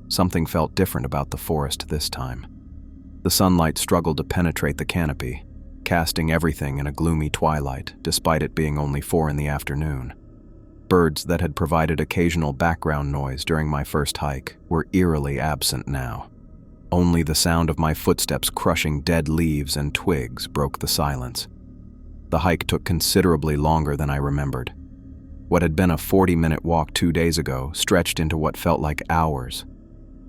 Something felt different about the forest this time. The sunlight struggled to penetrate the canopy, casting everything in a gloomy twilight, despite it being only 4 in the afternoon. Birds that had provided occasional background noise during my first hike were eerily absent now. Only the sound of my footsteps crushing dead leaves and twigs broke the silence. The hike took considerably longer than I remembered. What had been a 40-minute walk 2 days ago stretched into what felt like hours.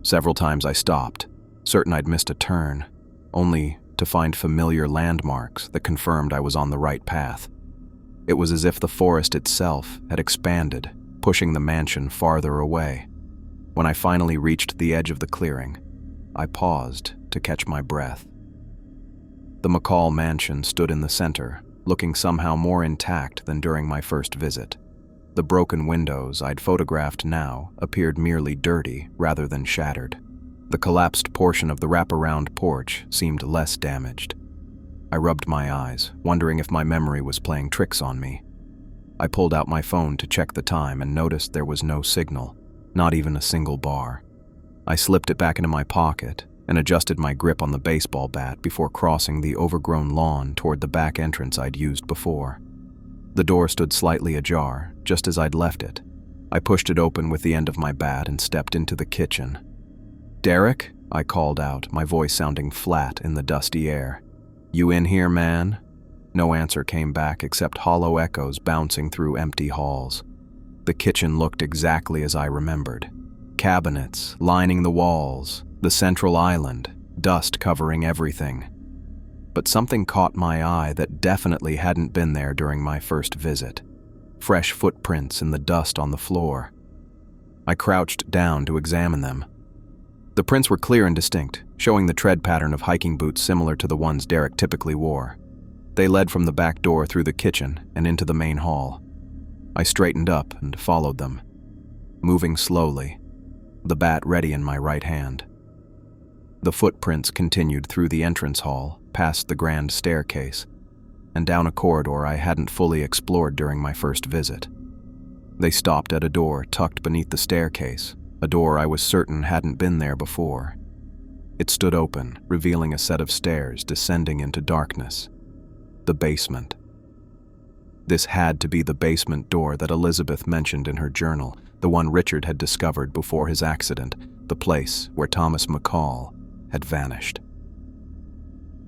Several times I stopped, certain I'd missed a turn, only to find familiar landmarks that confirmed I was on the right path. It was as if the forest itself had expanded, pushing the mansion farther away. When I finally reached the edge of the clearing, I paused to catch my breath. The McCall mansion stood in the center, looking somehow more intact than during my first visit. The broken windows I'd photographed now appeared merely dirty rather than shattered. The collapsed portion of the wraparound porch seemed less damaged. I rubbed my eyes, wondering if my memory was playing tricks on me. I pulled out my phone to check the time and noticed there was no signal, not even a single bar. I slipped it back into my pocket and adjusted my grip on the baseball bat before crossing the overgrown lawn toward the back entrance I'd used before. The door stood slightly ajar, just as I'd left it. I pushed it open with the end of my bat and stepped into the kitchen. "Derek?" I called out, my voice sounding flat in the dusty air. "You in here, man?" No answer came back except hollow echoes bouncing through empty halls. The kitchen looked exactly as I remembered. Cabinets lining the walls, the central island, dust covering everything. But something caught my eye that definitely hadn't been there during my first visit. Fresh footprints in the dust on the floor. I crouched down to examine them. The prints were clear and distinct, showing the tread pattern of hiking boots similar to the ones Derek typically wore. They led from the back door through the kitchen and into the main hall. I straightened up and followed them, moving slowly, the bat ready in my right hand. The footprints continued through the entrance hall, past the grand staircase, and down a corridor I hadn't fully explored during my first visit. They stopped at a door tucked beneath the staircase, a door I was certain hadn't been there before. It stood open, revealing a set of stairs descending into darkness. The basement. This had to be the basement door that Elizabeth mentioned in her journal, the one Richard had discovered before his accident, the place where Thomas McCall had vanished.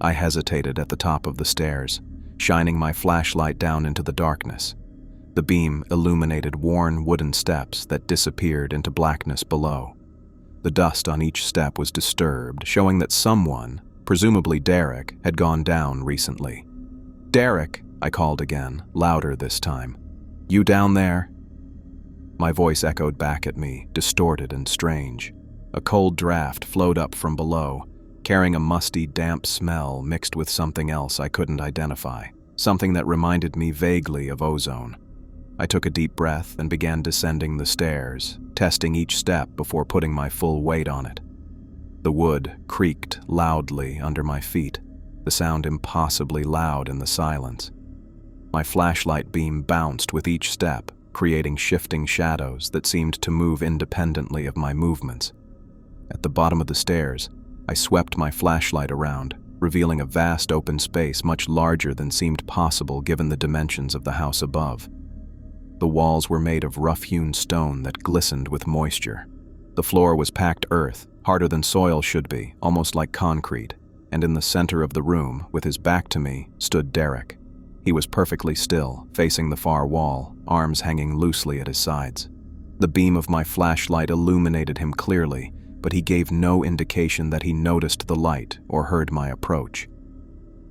I hesitated at the top of the stairs, shining my flashlight down into the darkness. The beam illuminated worn wooden steps that disappeared into blackness below. The dust on each step was disturbed, showing that someone, presumably Derek, had gone down recently. "Derek," I called again, louder this time. "You down there?" My voice echoed back at me, distorted and strange. A cold draft flowed up from below, carrying a musty, damp smell mixed with something else I couldn't identify, something that reminded me vaguely of ozone. I took a deep breath and began descending the stairs, testing each step before putting my full weight on it. The wood creaked loudly under my feet, the sound impossibly loud in the silence. My flashlight beam bounced with each step, creating shifting shadows that seemed to move independently of my movements. At the bottom of the stairs, I swept my flashlight around, revealing a vast open space much larger than seemed possible given the dimensions of the house above. The walls were made of rough-hewn stone that glistened with moisture. The floor was packed earth, harder than soil should be, almost like concrete, and in the center of the room, with his back to me, stood Derek. He was perfectly still, facing the far wall, arms hanging loosely at his sides. The beam of my flashlight illuminated him clearly, but he gave no indication that he noticed the light or heard my approach.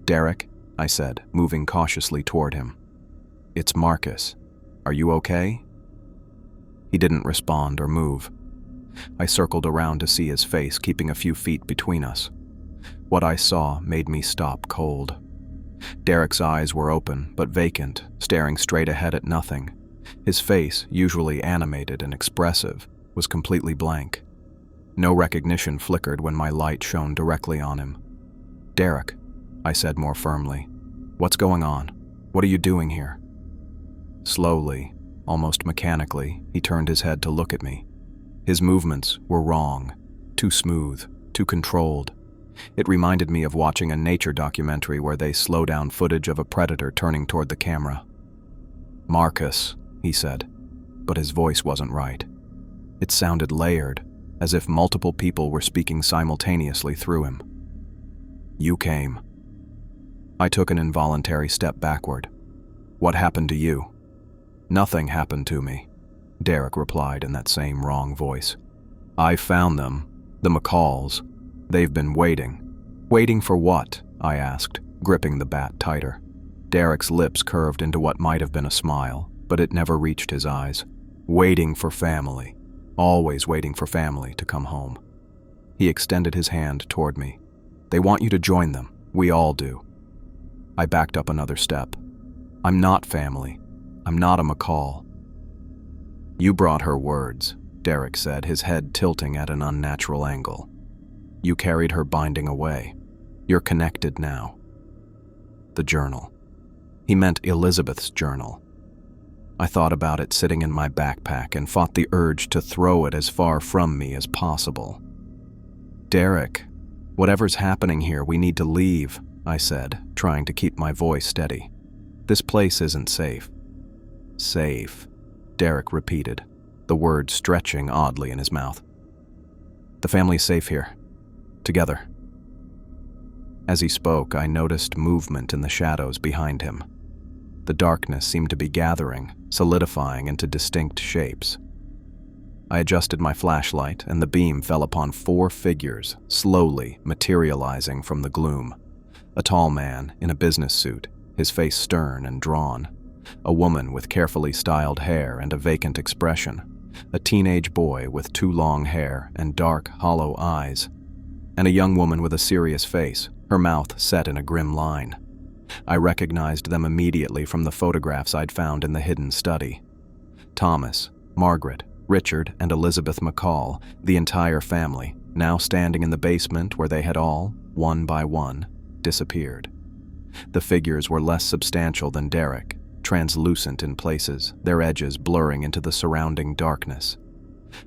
"Derek," I said, moving cautiously toward him. "It's Marcus. Are you okay?" He didn't respond or move. I circled around to see his face, keeping a few feet between us. What I saw made me stop cold. Derek's eyes were open, but vacant, staring straight ahead at nothing. His face, usually animated and expressive, was completely blank. No recognition flickered when my light shone directly on him. "Derek," I said more firmly, "what's going on? What are you doing here?" Slowly, almost mechanically, he turned his head to look at me. His movements were wrong, too smooth, too controlled. It reminded me of watching a nature documentary where they slow down footage of a predator turning toward the camera. "Marcus," he said, but his voice wasn't right. It sounded layered, as if multiple people were speaking simultaneously through him. "You came." I took an involuntary step backward. "What happened to you?" "Nothing happened to me," Derek replied in that same wrong voice. "I found them, the McCalls. They've been waiting." "Waiting for what?" I asked, gripping the bat tighter. Derek's lips curved into what might have been a smile, but it never reached his eyes. "Waiting for family. Always waiting for family to come home." He extended his hand toward me. "They want you to join them. We all do." I backed up another step. "I'm not family. I'm not a McCall." "You brought her words," Derek said, his head tilting at an unnatural angle. "You carried her binding away. You're connected now." The journal. He meant Elizabeth's journal. I thought about it sitting in my backpack and fought the urge to throw it as far from me as possible. "Derek, whatever's happening here, we need to leave," I said, trying to keep my voice steady. "This place isn't safe." "Safe," Derek repeated, the word stretching oddly in his mouth. "The family's safe here. Together." As he spoke, I noticed movement in the shadows behind him. The darkness seemed to be gathering, solidifying into distinct shapes. I adjusted my flashlight, and the beam fell upon 4 figures, slowly materializing from the gloom. A tall man in a business suit, his face stern and drawn. A woman with carefully styled hair and a vacant expression. A teenage boy with too long hair and dark, hollow eyes. And a young woman with a serious face, her mouth set in a grim line. I recognized them immediately from the photographs I'd found in the hidden study. Thomas, Margaret, Richard, and Elizabeth McCall, the entire family, now standing in the basement where they had all, one by one, disappeared. The figures were less substantial than Derek, translucent in places, their edges blurring into the surrounding darkness.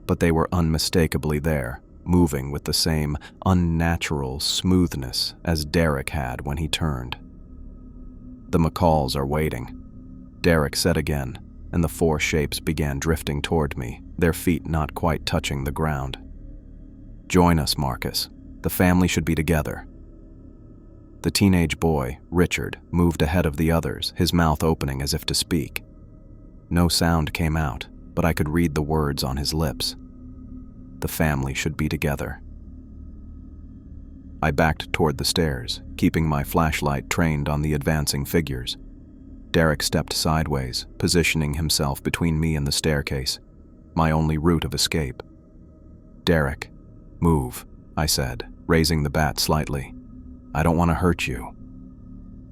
But they were unmistakably there, moving with the same unnatural smoothness as Derek had when he turned. "The McCalls are waiting," Derek said again, and the 4 shapes began drifting toward me, their feet not quite touching the ground. "Join us, Marcus. The family should be together." The teenage boy, Richard, moved ahead of the others, his mouth opening as if to speak. No sound came out, but I could read the words on his lips. The family should be together. I backed toward the stairs, keeping my flashlight trained on the advancing figures. Derek stepped sideways, positioning himself between me and the staircase, my only route of escape. "Derek, move," I said, raising the bat slightly. "I don't want to hurt you."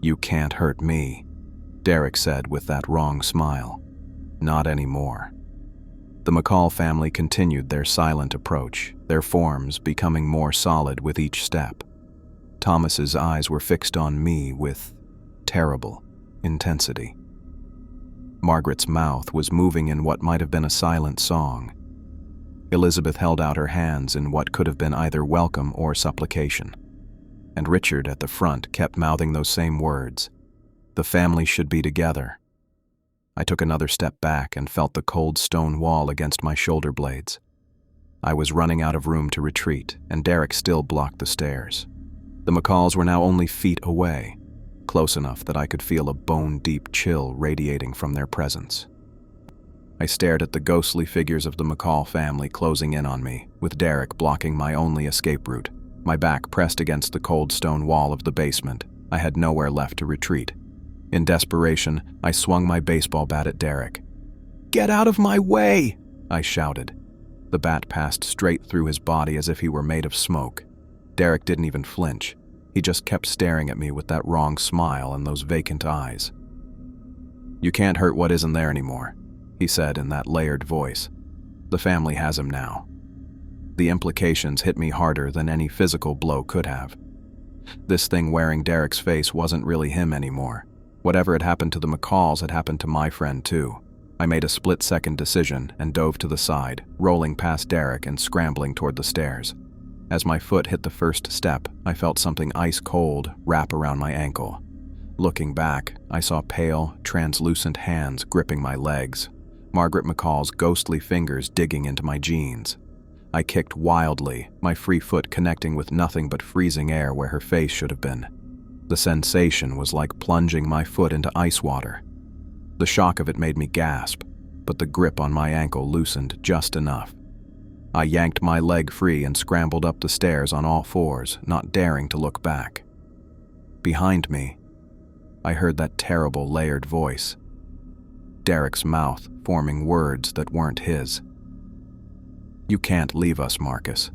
"You can't hurt me," Derek said with that wrong smile. "Not anymore." The McCall family continued their silent approach, their forms becoming more solid with each step. Thomas's eyes were fixed on me with terrible intensity. Margaret's mouth was moving in what might have been a silent song. Elizabeth held out her hands in what could have been either welcome or supplication. And Richard at the front kept mouthing those same words. The family should be together. I took another step back and felt the cold stone wall against my shoulder blades. I was running out of room to retreat, and Derek still blocked the stairs. The McCalls were now only feet away, close enough that I could feel a bone-deep chill radiating from their presence. I stared at the ghostly figures of the McCall family closing in on me, with Derek blocking my only escape route. My back pressed against the cold stone wall of the basement. I had nowhere left to retreat. In desperation, I swung my baseball bat at Derek. "Get out of my way!" I shouted. The bat passed straight through his body as if he were made of smoke. Derek didn't even flinch. He just kept staring at me with that wrong smile and those vacant eyes. "You can't hurt what isn't there anymore," he said in that layered voice. "The family has him now." The implications hit me harder than any physical blow could have. This thing wearing Derek's face wasn't really him anymore. Whatever had happened to the McCalls had happened to my friend too. I made a split-second decision and dove to the side, rolling past Derek and scrambling toward the stairs. As my foot hit the first step, I felt something ice-cold wrap around my ankle. Looking back, I saw pale, translucent hands gripping my legs, Margaret McCall's ghostly fingers digging into my jeans. I kicked wildly, my free foot connecting with nothing but freezing air where her face should have been. The sensation was like plunging my foot into ice water. The shock of it made me gasp, but the grip on my ankle loosened just enough. I yanked my leg free and scrambled up the stairs on all fours, not daring to look back. Behind me, I heard that terrible layered voice. Derek's mouth forming words that weren't his. "You can't leave us, Marcus.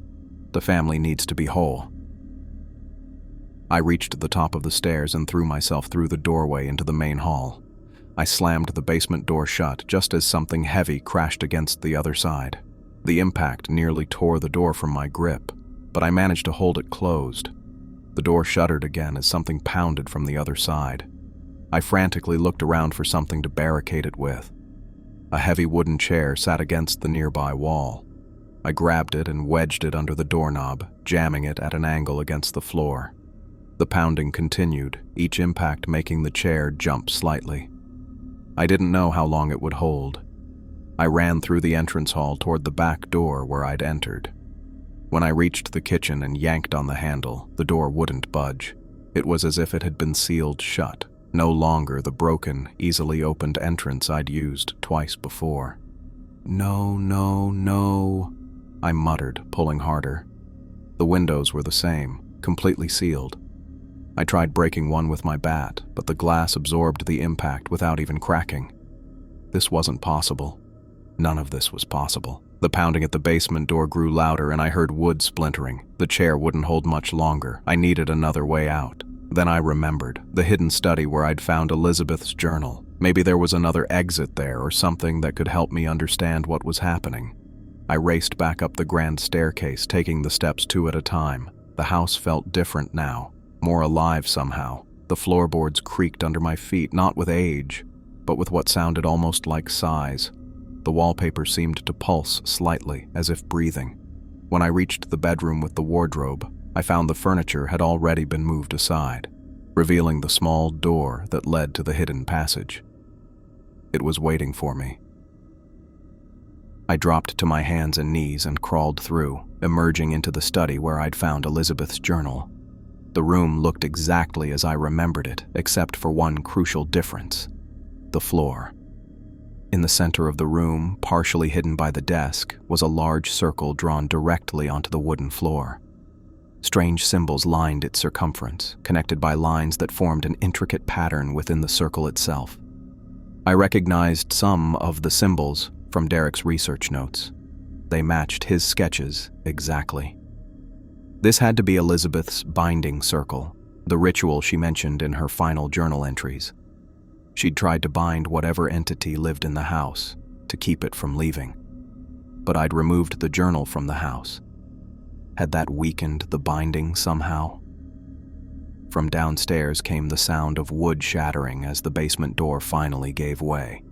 The family needs to be whole." I reached the top of the stairs and threw myself through the doorway into the main hall. I slammed the basement door shut just as something heavy crashed against the other side. The impact nearly tore the door from my grip, but I managed to hold it closed. The door shuddered again as something pounded from the other side. I frantically looked around for something to barricade it with. A heavy wooden chair sat against the nearby wall. I grabbed it and wedged it under the doorknob, jamming it at an angle against the floor. The pounding continued, each impact making the chair jump slightly. I didn't know how long it would hold. I ran through the entrance hall toward the back door where I'd entered. When I reached the kitchen and yanked on the handle, the door wouldn't budge. It was as if it had been sealed shut, no longer the broken, easily opened entrance I'd used twice before. "No, no, no," I muttered, pulling harder. The windows were the same, completely sealed. I tried breaking one with my bat, but the glass absorbed the impact without even cracking. This wasn't possible. None of this was possible. The pounding at the basement door grew louder and I heard wood splintering. The chair wouldn't hold much longer. I needed another way out. Then I remembered the hidden study where I'd found Elizabeth's journal. Maybe there was another exit there or something that could help me understand what was happening. I raced back up the grand staircase, taking the steps two at a time. The house felt different now, more alive somehow. The floorboards creaked under my feet, not with age, but with what sounded almost like sighs. The wallpaper seemed to pulse slightly, as if breathing. When I reached the bedroom with the wardrobe, I found the furniture had already been moved aside, revealing the small door that led to the hidden passage. It was waiting for me. I dropped to my hands and knees and crawled through, emerging into the study where I'd found Elizabeth's journal. The room looked exactly as I remembered it, except for one crucial difference: the floor. In the center of the room, partially hidden by the desk, was a large circle drawn directly onto the wooden floor. Strange symbols lined its circumference, connected by lines that formed an intricate pattern within the circle itself. I recognized some of the symbols from Derek's research notes. They matched his sketches exactly. This had to be Elizabeth's binding circle, the ritual she mentioned in her final journal entries. She'd tried to bind whatever entity lived in the house, to keep it from leaving. But I'd removed the journal from the house. Had that weakened the binding somehow? From downstairs came the sound of wood shattering as the basement door finally gave way.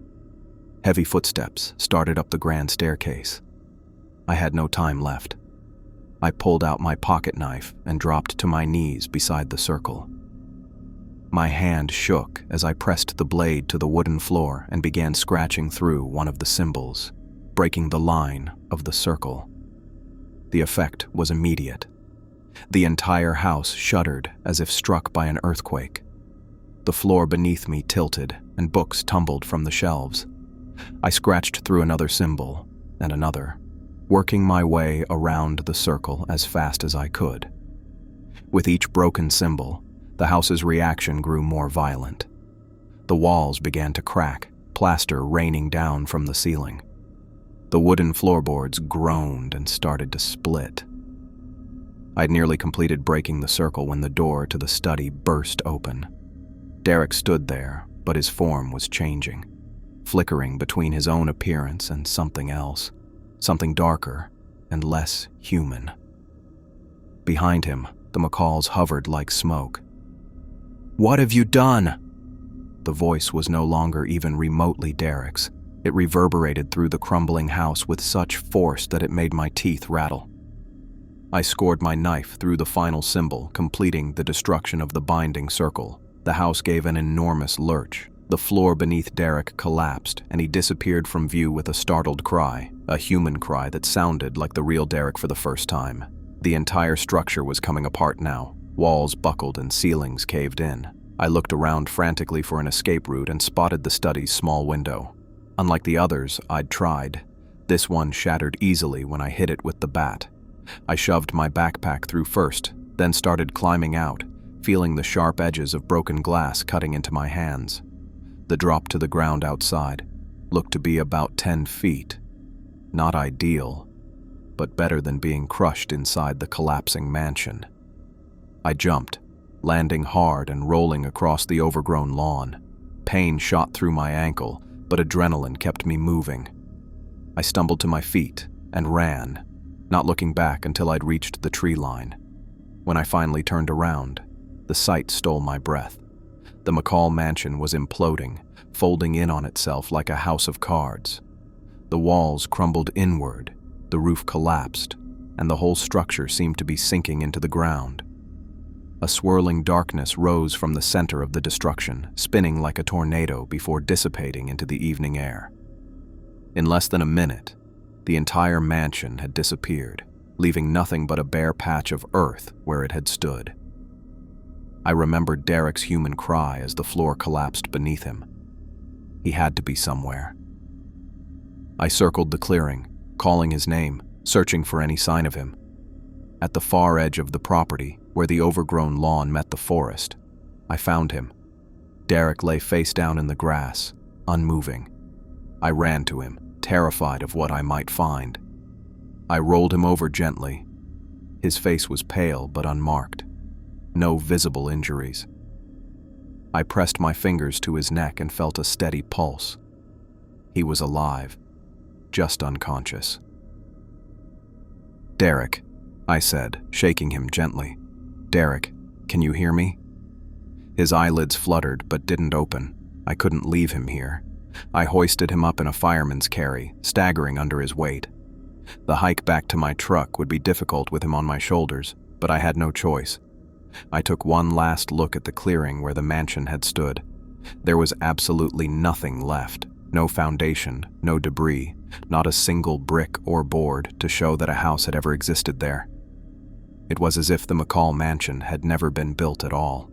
Heavy footsteps started up the grand staircase. I had no time left. I pulled out my pocket knife and dropped to my knees beside the circle. My hand shook as I pressed the blade to the wooden floor and began scratching through one of the symbols, breaking the line of the circle. The effect was immediate. The entire house shuddered as if struck by an earthquake. The floor beneath me tilted and books tumbled from the shelves. I scratched through another symbol and another, working my way around the circle as fast as I could. With each broken symbol, the house's reaction grew more violent. The walls began to crack, plaster raining down from the ceiling. The wooden floorboards groaned and started to split. I'd nearly completed breaking the circle when the door to the study burst open. Derek stood there, but his form was changing, flickering between his own appearance and something else, something darker and less human. Behind him, the McCalls hovered like smoke. "What have you done?" The voice was no longer even remotely Derek's. It reverberated through the crumbling house with such force that it made my teeth rattle. I scored my knife through the final symbol, completing the destruction of the binding circle. The house gave an enormous lurch. The floor beneath Derek collapsed, and he disappeared from view with a startled cry, a human cry that sounded like the real Derek for the first time. The entire structure was coming apart now. Walls buckled and ceilings caved in. I looked around frantically for an escape route and spotted the study's small window. Unlike the others I'd tried, this one shattered easily when I hit it with the bat. I shoved my backpack through first, then started climbing out, feeling the sharp edges of broken glass cutting into my hands. The drop to the ground outside looked to be about 10 feet. Not ideal, but better than being crushed inside the collapsing mansion. I jumped, landing hard and rolling across the overgrown lawn. Pain shot through my ankle, but adrenaline kept me moving. I stumbled to my feet and ran, not looking back until I'd reached the tree line. When I finally turned around, the sight stole my breath. The McCall mansion was imploding, folding in on itself like a house of cards. The walls crumbled inward, the roof collapsed, and the whole structure seemed to be sinking into the ground. A swirling darkness rose from the center of the destruction, spinning like a tornado before dissipating into the evening air. In less than a minute, the entire mansion had disappeared, leaving nothing but a bare patch of earth where it had stood. I remembered Derek's human cry as the floor collapsed beneath him. He had to be somewhere. I circled the clearing, calling his name, searching for any sign of him. At the far edge of the property, where the overgrown lawn met the forest, I found him. Derek lay face down in the grass, unmoving. I ran to him, terrified of what I might find. I rolled him over gently. His face was pale but unmarked. No visible injuries. I pressed my fingers to his neck and felt a steady pulse. He was alive, just unconscious. "Derek," I said, shaking him gently. "Derek, can you hear me?" His eyelids fluttered but didn't open. I couldn't leave him here. I hoisted him up in a fireman's carry, staggering under his weight. The hike back to my truck would be difficult with him on my shoulders, but I had no choice. I took one last look at the clearing where the mansion had stood. There was absolutely nothing left. No foundation, no debris, not a single brick or board to show that a house had ever existed there. It was as if the McCall mansion had never been built at all.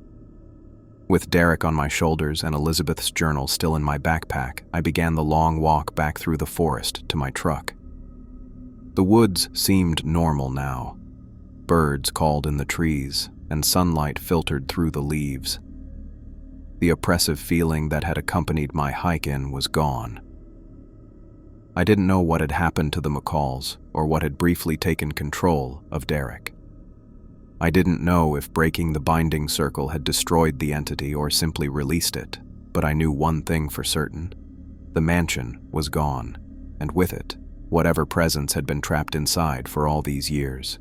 With Derek on my shoulders and Elizabeth's journal still in my backpack, I began the long walk back through the forest to my truck. The woods seemed normal now. Birds called in the trees, and sunlight filtered through the leaves. The oppressive feeling that had accompanied my hike in was gone. I didn't know what had happened to the McCalls or what had briefly taken control of Derek. I didn't know if breaking the binding circle had destroyed the entity or simply released it, but I knew one thing for certain. The mansion was gone, and with it, whatever presence had been trapped inside for all these years.